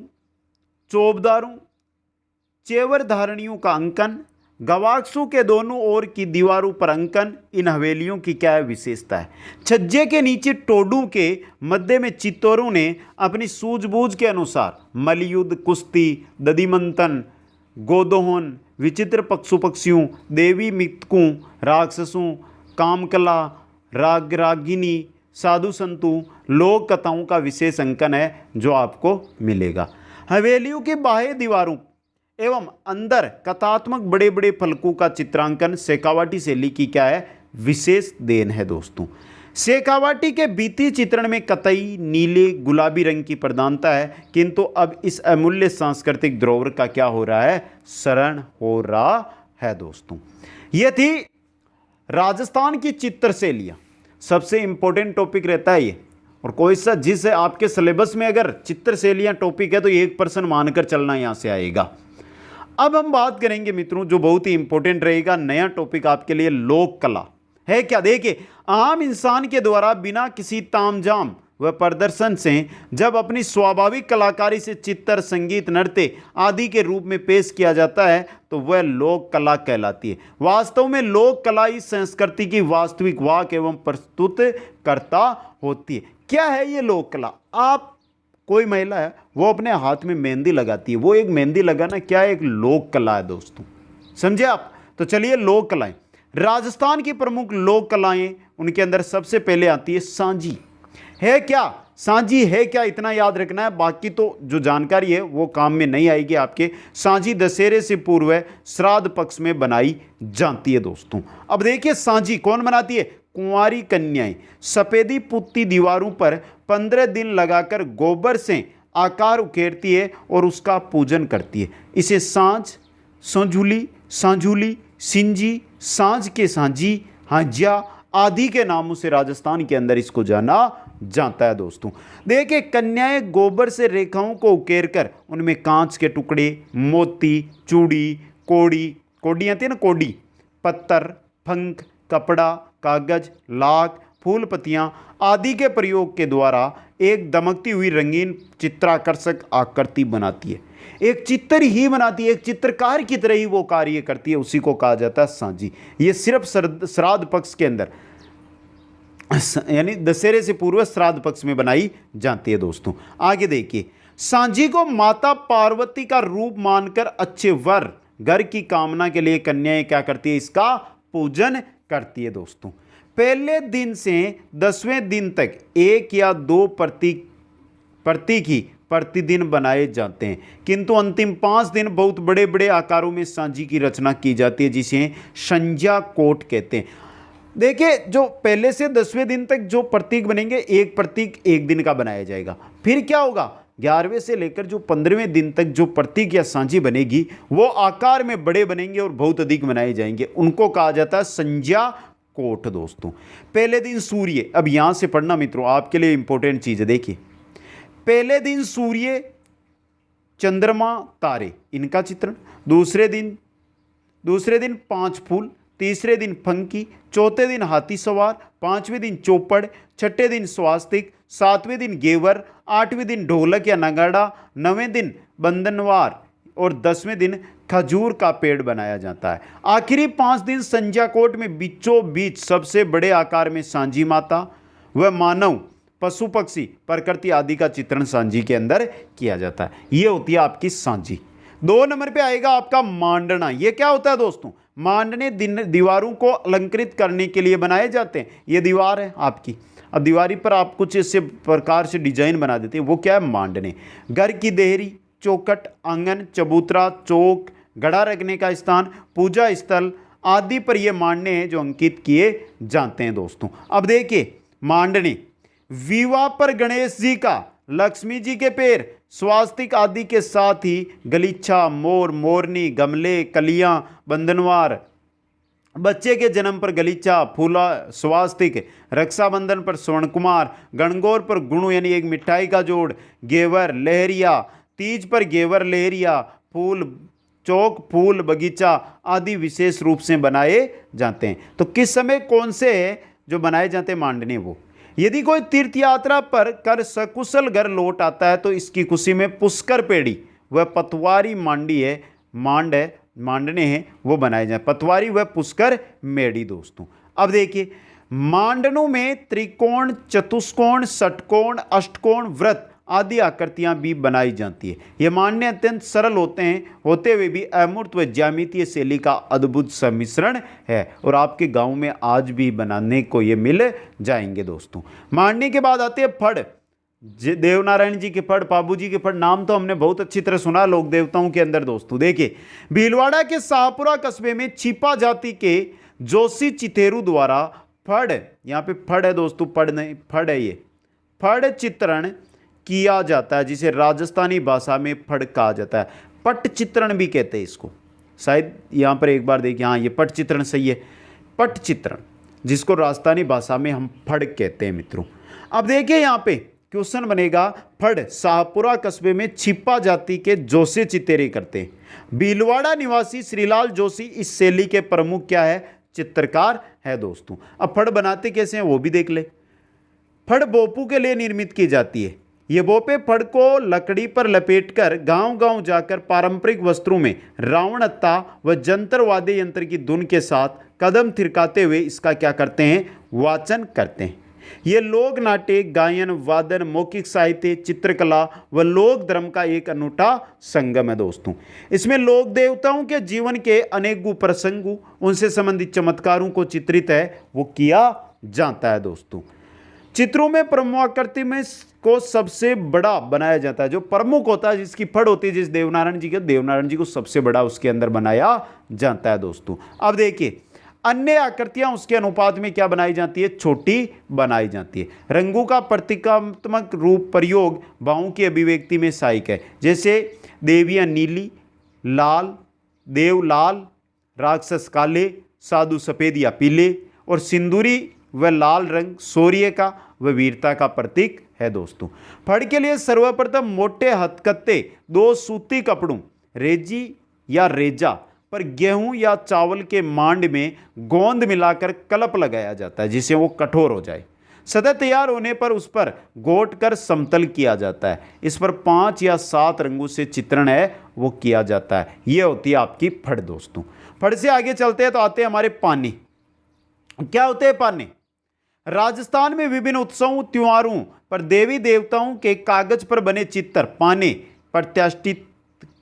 चौबदारों, चेवर धारणियों का अंकन, गवाक्षों के दोनों ओर की दीवारों पर अंकन इन हवेलियों की क्या है? विशेषता है। छज्जे के नीचे टोडू के मध्य में चित्तौरों ने अपनी सूझबूझ के अनुसार मल्लयुद्ध, कुश्ती, दधिमंथन, गोदोहन, विचित्र पशु पक्षियों, देवी मितकों, राक्षसों, कामकला, रागिनी, साधु संतों, लोक कथाओं का विशेष अंकन है जो आपको मिलेगा। हवेलियों की बाह्य दीवारों एवं अंदर कथात्मक बड़े बड़े फलकों का चित्रांकन शेखावाटी शैली की क्या है? विशेष देन है दोस्तों। शेखावाटी के भित्ति चित्रण में कतई नीले गुलाबी रंग की प्रधानता है, किंतु अब इस अमूल्य सांस्कृतिक धरोहर का क्या हो रहा है? शरण हो रहा है दोस्तों। ये थी राजस्थान की चित्र शैलियाँ। सबसे इंपॉर्टेंट टॉपिक रहता है ये, और कोई सा जिस आपके सिलेबस में अगर चित्र शैलियाँ टॉपिक है तो 1% मानकर चलना यहाँ से आएगा। अब हम बात करेंगे मित्रों जो बहुत ही इंपॉर्टेंट रहेगा, नया टॉपिक आपके लिए, लोक कला है क्या? देखिए, आम इंसान के द्वारा बिना किसी तामझाम व प्रदर्शन से जब अपनी स्वाभाविक कलाकारी से चित्र, संगीत, नृत्य आदि के रूप में पेश किया जाता है तो वह लोक कला कहलाती है। वास्तव में लोक कला इस संस्कृति की वास्तविक वाक एवं प्रस्तुत करता होती है। क्या है ये लोक कला? आप कोई महिला है वो अपने हाथ में मेहंदी लगाती है, वो एक मेहंदी लगाना क्या है? एक लोक कला है दोस्तों, समझे आप? तो चलिए, लोक कलाएं, राजस्थान की प्रमुख लोक कलाएं, उनके अंदर सबसे पहले आती है सांझी। है क्या? सांझी है क्या, इतना याद रखना है, बाकी तो जो जानकारी है वो काम में नहीं आएगी आपके। सांझी दशहरे से पूर्व श्राद्ध पक्ष में बनाई जाती है दोस्तों। अब देखिए, सांझी कौन बनाती है? कुंवारी कन्याएं सफेदी पुत्ती दीवारों पर 15 दिन लगाकर गोबर से आकार उकेरती है और उसका पूजन करती है। इसे सांझ, संझुली, सांझुली, सिंजी, सांझ के सांझी, हाजिया आदि के नामों से राजस्थान के अंदर इसको जाना जाता है दोस्तों। देखिए, कन्याएं गोबर से रेखाओं को उकेरकर उनमें कांच के टुकड़े, मोती, चूड़ी, कोड़ी आती है ना, कोडी, पत्थर, फंक, कपड़ा, कागज, लाख, फूल पत्तियां आदि के प्रयोग के द्वारा एक दमकती हुई रंगीन चित्राकर्षक आकृति बनाती है। एक चित्र ही बनाती है, एक चित्रकार की तरह ही वो कार्य करती है, उसी को कहा जाता है सांझी। ये सिर्फ श्राद्ध पक्ष के अंदर, यानी दशहरे से पूर्व श्राद्ध पक्ष में बनाई जाती है दोस्तों। आगे देखिए, सांझी को माता पार्वती का रूप मानकर अच्छे वर घर की कामना के लिए कन्याएं क्या करती है? इसका पूजन करती है दोस्तों। पहले दिन से 10वें दिन तक 1 या 2 प्रतीक ही प्रतिदिन बनाए जाते हैं, किंतु अंतिम 5 दिन बहुत बड़े बड़े आकारों में सांझी की रचना की जाती है, जिसे संज्ञा कोट कहते हैं। देखिए, जो पहले से 10वें दिन तक जो प्रतीक बनेंगे, एक प्रतीक 1 दिन का बनाया जाएगा। फिर क्या होगा? 11वें से लेकर जो 15वें दिन तक जो प्रतीक या सांझी बनेगी वो आकार में बड़े बनेंगे और बहुत अधिक बनाए जाएंगे, उनको कहा जाता है संज्ञा कोट दोस्तों। पहले दिन सूर्य, अब यहां से पढ़ना मित्रों, आपके लिए इंपॉर्टेंट चीज है। देखिए, पहले दिन सूर्य, चंद्रमा, तारे, इनका चित्रण। दूसरे दिन 5 फूल, तीसरे दिन फंकी, चौथे दिन हाथी सवार, 5वें दिन चौपड़, छठे दिन स्वास्तिक, 7वें दिन गेवर, 8वें दिन ढोलक या नगाड़ा, 9वें दिन बंदनवार और 10वें दिन खजूर का पेड़ बनाया जाता है। आखिरी 5 दिन संज्ञा कोट में बीचों बीच सबसे बड़े आकार में सांझी माता व मानव पशु पक्षी, प्रकृति आदि का चित्रण सांझी के अंदर किया जाता है। ये होती है आपकी सांझी। 2 नंबर पे आएगा आपका मांडना। ये क्या होता है दोस्तों? मांडने दीवारों को अलंकृत करने के लिए बनाए जाते हैं। ये दीवार है आपकी, अब दीवारी पर आप कुछ इस प्रकार से डिजाइन बना देते हैं, वो क्या है? मांडने। घर की देहरी, चौखट, आंगन, चबूतरा, चौक, घड़ा रखने का स्थान, पूजा स्थल आदि पर ये मांडने हैं जो अंकित किए जाते हैं दोस्तों। अब देखिए मांडने, विवाह पर गणेश जी का, लक्ष्मी जी के पैर, स्वास्तिक आदि के साथ ही गलीचा, मोर, मोरनी, गमले, कलियां, बंधनवार, बच्चे के जन्म पर गलीचा, फूला, स्वास्तिक, रक्षाबंधन पर स्वर्ण कुमार, गणगौर पर गुणु यानी एक मिठाई का जोड़, घेवर, लहरिया, तीज पर घेवर, लहरिया, फूल चौक, फूल बगीचा आदि विशेष रूप से बनाए जाते हैं। तो किस समय कौन से जो बनाए जाते हैं मांडने? वो यदि कोई तीर्थ यात्रा पर कर सकुशल घर लौट आता है तो इसकी खुशी में पुष्कर पेड़ी व पतवारी मांडी है, मांडने हैं वो बनाए जाए, पतवारी व पुष्कर मेड़ी दोस्तों। अब देखिए मांडनों में त्रिकोण, चतुष्कोण, षटकोण, अष्टकोण, वृत्त आदि आकृतियां भी बनाई जाती है। ये मांडने अत्यंत सरल होते हुए भी अमूर्त व ज्यामितीय शैली का अद्भुत सम्मिश्रण है और आपके गांव में आज भी बनाने को ये मिल जाएंगे दोस्तों। मांडने के बाद आते हैं फड़। देवनारायण जी के फड़, बाबू जी के फड़, नाम तो हमने बहुत अच्छी तरह सुना लोक देवताओं के अंदर दोस्तों। देखिए भीलवाड़ा के शाहपुरा कस्बे में छिपा जाति के जोशी चितेरू द्वारा फड़, यहाँ पे फड़ है दोस्तों, पढ़ नहीं फड़ है, ये फड़ चित्रण किया जाता है जिसे राजस्थानी भाषा में फड़ कहा जाता है। पट चित्रण भी कहते हैं इसको, शायद यहाँ पर एक बार देखिए, हाँ ये पट चित्रण सही है, पट चित्रण जिसको राजस्थानी भाषा में हम फड़ कहते हैं मित्रों। अब देखिए यहाँ पे क्वेश्चन बनेगा, फड़ शाहपुरा कस्बे में छिपा जाति के जोशी चितेरे करते हैं। भीलवाड़ा निवासी श्रीलाल जोशी इस शैली के प्रमुख क्या है? चित्रकार है दोस्तों। अब फड़ बनाते कैसे हैं वो भी देख ले। फड़ बोपू के लिए निर्मित की जाती है। ये बोपे फड़ को लकड़ी पर लपेटकर गांव-गांव जाकर पारंपरिक वस्त्रों में रावण अत्ता व जंतर वाद्य यंत्र की धुन के साथ कदम थिरकाते हुए इसका क्या करते हैं? वाचन करते हैं। ये लोक नाट्य, गायन, वादन, मौखिक साहित्य, चित्रकला व लोक धर्म का एक अनूठा संगम है दोस्तों। इसमें लोक देवताओं के जीवन के अनेक प्रसंगों, उनसे संबंधित चमत्कारों को चित्रित है वो किया जाता है दोस्तों। चित्रों में प्रमुख आकृति में को सबसे बड़ा बनाया जाता है, जो प्रमुख होता है जिसकी फड़ होती है, जिस देवनारायण जी को सबसे बड़ा उसके अंदर बनाया जाता है दोस्तों। अब देखिए अन्य आकृतियां उसके अनुपात में क्या बनाई जाती है? छोटी बनाई जाती है। रंगों का प्रतीकात्मक रूप प्रयोग भावों की अभिव्यक्ति में सहायक है, जैसे देवियां नीली, लाल, देव लाल, राक्षस काले, साधु सफेद या पीले और सिंदूरी व लाल रंग शौर्य का व वीरता का प्रतीक है दोस्तों। फड़ के लिए सर्वप्रथम मोटे हथकत्ते 2 सूती कपड़ों, रेजी या रेजा पर गेहूं या चावल के मांड में गोंद मिलाकर कलप लगाया जाता है जिससे वो कठोर हो जाए। सतह तैयार होने पर उस पर गोट कर समतल किया जाता है। इस पर 5 या 7 रंगों से चित्रण है वो किया जाता है। ये होती है आपकी फड़ दोस्तों। फड़ से आगे चलते हैं तो आते हैं हमारे पाने। क्या होते हैं पाने? राजस्थान में विभिन्न उत्सवों त्योहारों पर देवी देवताओं के कागज पर बने चित्र पाने प्रतिष्ठित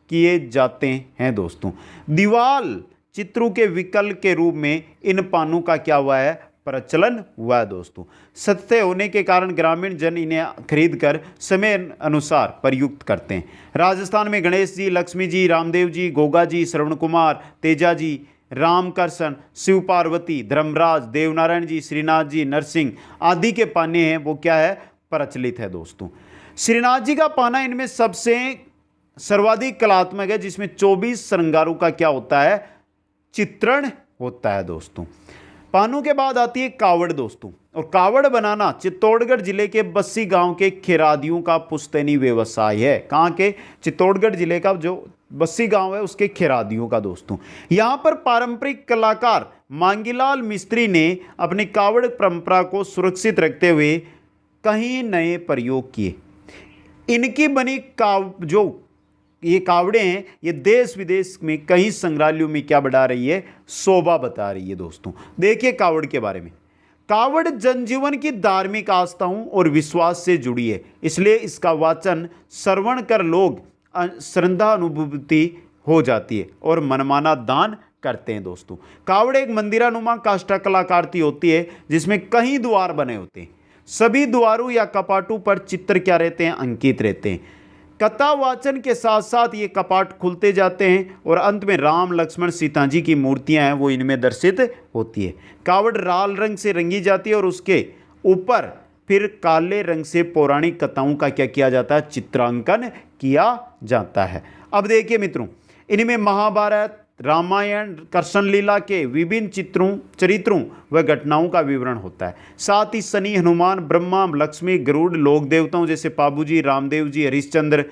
किए जाते हैं दोस्तों। दीवाल चित्रों के विकल्प के रूप में इन पानों का क्या हुआ है? प्रचलन हुआ है दोस्तों। सस्ते होने के कारण ग्रामीण जन इन्हें खरीदकर समय अनुसार प्रयुक्त करते हैं। राजस्थान में गणेश जी, लक्ष्मी जी, रामदेव जी, गोगा जी, श्रवण कुमार, तेजा जी, रामकृष्ण, शिव पार्वती, धर्मराज, देवनारायण जी, श्रीनाथ जी, नरसिंह आदि के पाने हैं वो क्या है? प्रचलित है दोस्तों। श्रीनाथ जी का पाना इनमें सबसे सर्वाधिक कलात्मक है, जिसमें 24 श्रृंगारों का क्या होता है? चित्रण होता है दोस्तों। पानों के बाद आती है कावड़ दोस्तों, और कावड़ बनाना चित्तौड़गढ़ जिले के बस्सी गांव के खेरादियों का पुश्तैनी व्यवसाय है। कहाँ के? चित्तौड़गढ़ जिले का जो बस्सी गांव है उसके खेरादियों का दोस्तों। यहाँ पर पारंपरिक कलाकार मांगीलाल मिस्त्री ने अपनी कावड़ परंपरा को सुरक्षित रखते हुए कई नए प्रयोग किए। इनकी बनी जो ये कावड़े हैं ये देश विदेश में कई संग्रहालयों में क्या बढ़ा रही है? शोभा बता रही है दोस्तों। देखिए कावड़ के बारे में। कावड़ जनजीवन की धार्मिक आस्थाओं और विश्वास से जुड़ी है, इसलिए इसका वाचन श्रवण कर लोग श्रद्धा अनुभूति हो जाती है और मनमाना दान करते हैं दोस्तों। कावड़ एक मंदिरानुमा काष्ठा कलाकृति होती है जिसमें कई द्वार बने होते हैं। सभी द्वारों या कपाटों पर चित्र क्या रहते हैं, अंकित रहते हैं। कथा वाचन के साथ साथ ये कपाट खुलते जाते हैं और अंत में राम लक्ष्मण सीता जी की मूर्तियां हैं वो इनमें दर्शित होती है। कावड़ लाल रंग से रंगी जाती है और उसके ऊपर फिर काले रंग से पौराणिक कथाओं का क्या किया जाता है, चित्रांकन किया जाता है। अब देखिए मित्रों, इनमें महाभारत, रामायण, कृष्ण लीला के विभिन्न चरित्रों व घटनाओं का विवरण होता है। साथ ही शनि, हनुमान, ब्रह्मा, लक्ष्मी, गरुड़, लोक देवताओं जैसे पाबूजी, रामदेव जी, हरिश्चंद्र,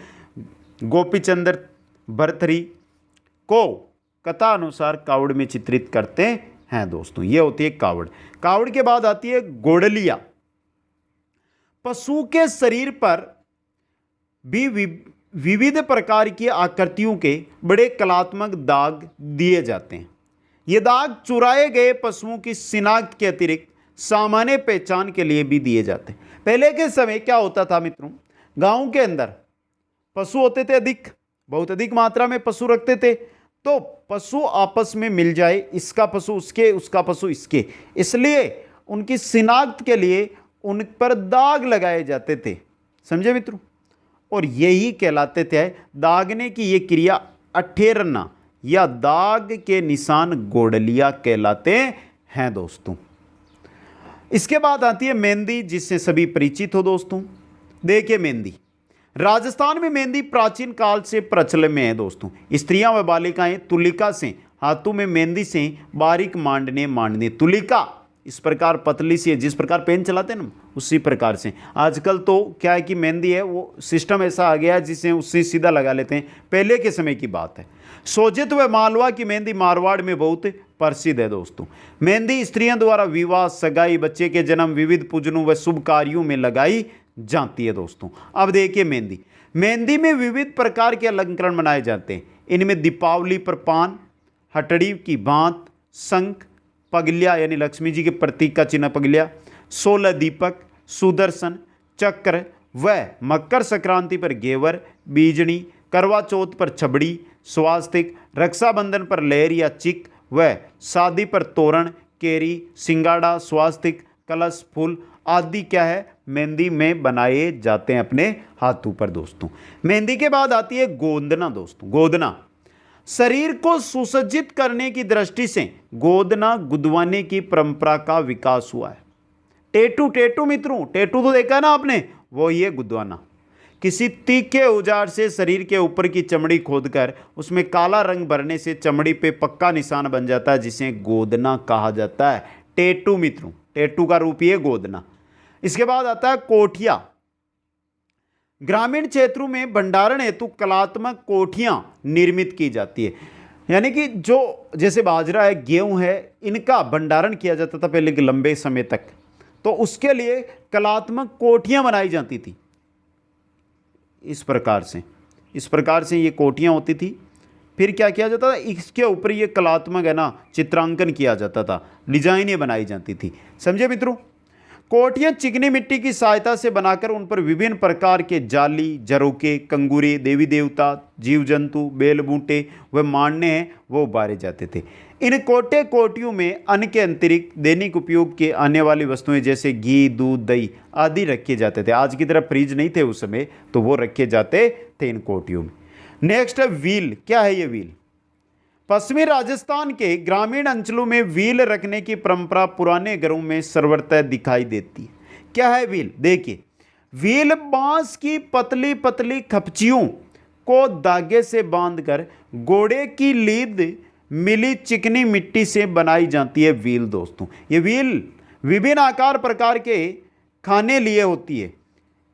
गोपीचंद्र, भरथरी को कथा अनुसार कावड़ में चित्रित करते हैं दोस्तों। ये होती है कावड़। कावड़ के बाद आती है गोड़लिया। पशु के शरीर पर भी विविध प्रकार की आकृतियों के बड़े कलात्मक दाग दिए जाते हैं। ये दाग चुराए गए पशुओं की शिनाख्त के अतिरिक्त सामान्य पहचान के लिए भी दिए जाते हैं। पहले के समय क्या होता था मित्रों, गांव के अंदर पशु होते थे, बहुत अधिक मात्रा में पशु रखते थे, तो पशु आपस में मिल जाए, इसका पशु उसके, उसका पशु इसके, इसलिए उनकी शिनाख्त के लिए उन पर दाग लगाए जाते थे। समझे मित्रों? और यही कहलाते थे दागने की ये क्रिया अठेरना या दाग के निशान गोड़लिया कहलाते हैं दोस्तों। इसके बाद आती है मेहंदी, जिससे सभी परिचित हो दोस्तों। देखिए मेहंदी, राजस्थान में मेहंदी प्राचीन काल से प्रचलन में है दोस्तों। स्त्रियां व बालिकाएं तुलिका से, हाथों में मेहंदी से बारीक मांडने तुलिका इस प्रकार पतली सी है, जिस प्रकार पेन चलाते हैं ना उसी प्रकार से। आजकल तो क्या है कि मेहंदी है वो सिस्टम ऐसा आ गया है जिसे उससे सीधा लगा लेते हैं, पहले के समय की बात है। सोजित व मालवा की मेहंदी मारवाड़ में बहुत प्रसिद्ध है दोस्तों। मेहंदी स्त्रियों द्वारा विवाह, सगाई, बच्चे के जन्म, विविध पूजनों व शुभ कार्यों में लगाई जाती है दोस्तों। अब देखिए मेहंदी में विविध प्रकार के अलंकरण बनाए जाते हैं। इनमें दीपावली पर पान, हटड़ी की बांत, शंख, पगलिया यानी लक्ष्मी जी के प्रतीक का चिन्ह पगलिया, 16 दीपक, सुदर्शन चक्र व मकर संक्रांति पर घेवर, बीजनी, करवा चौथ पर छबड़ी, स्वास्तिक, रक्षाबंधन पर लहर या चिक व शादी पर तोरण, केरी, सिंगाड़ा, स्वास्तिक, कलश, फूल आदि क्या है मेहंदी में बनाए जाते हैं अपने हाथों पर दोस्तों। मेहंदी के बाद आती है गोंदना दोस्तों। गोदना शरीर को सुसज्जित करने की दृष्टि से गोदना गुदवाने की परंपरा का विकास हुआ है। टेटू मित्रों, टेटू तो देखा ना आपने, वो ये गुदवाना। किसी तीखे औजार से शरीर के ऊपर की चमड़ी खोदकर उसमें काला रंग भरने से चमड़ी पे पक्का निशान बन जाता है, जिसे गोदना कहा जाता है। टेटू मित्रों, टेटू का रूप ये गोदना। इसके बाद आता है कोठिया। ग्रामीण क्षेत्रों में भंडारण हेतु कलात्मक कोठियां निर्मित की जाती है, यानी कि जो जैसे बाजरा है, गेहूं है, इनका भंडारण किया जाता था पहले के लंबे समय तक, तो उसके लिए कलात्मक कोठियां बनाई जाती थी। इस प्रकार से ये कोठियां होती थी। फिर क्या किया जाता था, इसके ऊपर ये कलात्मक है ना चित्रांकन किया जाता था, डिजाइनें बनाई जाती थी। समझे मित्रों? कोठियाँ चिकनी मिट्टी की सहायता से बनाकर उन पर विभिन्न प्रकार के जाली, झरोके, कंगूरे, देवी देवता, जीव जंतु, बेल बूटे व मांडने हैं वो उभारे जाते थे। इन कोठियों में अन्न के अतिरिक्त दैनिक उपयोग के आने वाली वस्तुएं जैसे घी, दूध, दही आदि रखे जाते थे। आज की तरह फ्रिज नहीं थे उस समय, तो वो रखे जाते थे इन कोठियों में। नेक्स्ट है व्हील। क्या है ये व्हील? पश्चिमी राजस्थान के ग्रामीण अंचलों में व्हील रखने की परंपरा पुराने घरों में सर्वत्र दिखाई देती है। क्या है व्हील? देखिए, व्हील बांस की पतली पतली खपचियों को धागे से बांधकर घोड़े की लीद मिली चिकनी मिट्टी से बनाई जाती है व्हील दोस्तों। ये व्हील विभिन्न आकार प्रकार के खाने लिए होती है।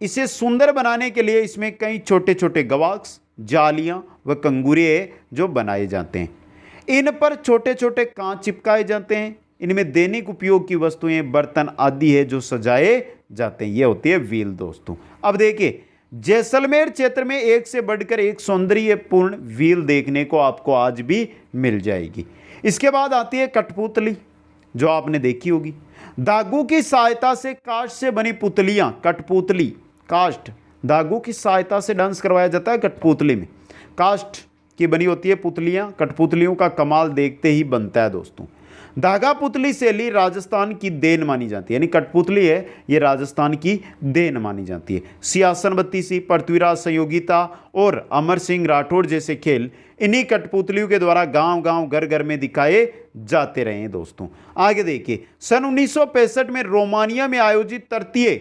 इसे सुंदर बनाने के लिए इसमें कई छोटे छोटे गवाक्स, जालियां व कंगूरे जो बनाए जाते हैं। इन पर छोटे छोटे कांच चिपकाए जाते हैं। इनमें दैनिक उपयोग की वस्तुएं, बर्तन आदि है जो सजाए जाते हैं। ये होती है व्हील दोस्तों। अब देखिए, जैसलमेर क्षेत्र में एक से बढ़कर एक सौंदर्यपूर्ण व्हील देखने को आपको आज भी मिल जाएगी। इसके बाद आती है कठपुतली, जो आपने देखी होगी। धागों की सहायता से काष्ठ से बनी पुतलियां, कठपुतली, काष्ठ धागों की सहायता से डांस करवाया जाता है कठपुतली में। काष्ठ की बनी होती है पुतलियां, कठपुतलियों का कमाल देखते ही बनता है दोस्तों। धागा पुतली शैली राजस्थान की देन मानी जाती है, यानी कठपुतली है ये राजस्थान की देन मानी जाती है। सियासन बत्तीसी, पृथ्वीराज संयोगिता और अमर सिंह राठौड़ जैसे खेल इन्हीं कठपुतलियों के द्वारा गांव गांव घर घर में दिखाए जाते रहे हैं दोस्तों। आगे देखिए, सन 1965 में रोमानिया में आयोजित तृतीय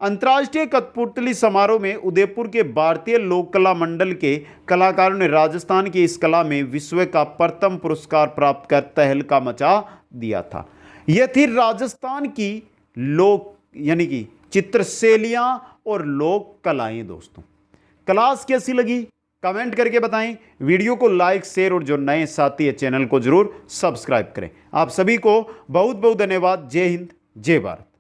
अंतर्राष्ट्रीय कठपुतली समारोह में उदयपुर के भारतीय लोक कला मंडल के कलाकारों ने राजस्थान की इस कला में विश्व का प्रथम पुरस्कार प्राप्त कर तहलका मचा दिया था। यह थी राजस्थान की लोक यानी कि चित्रशैलियां और लोक कलाएं दोस्तों। क्लास कैसी लगी कमेंट करके बताएं। वीडियो को लाइक, शेयर और जो नए साथी है चैनल को जरूर सब्सक्राइब करें। आप सभी को बहुत बहुत धन्यवाद। जय हिंद, जय भारत।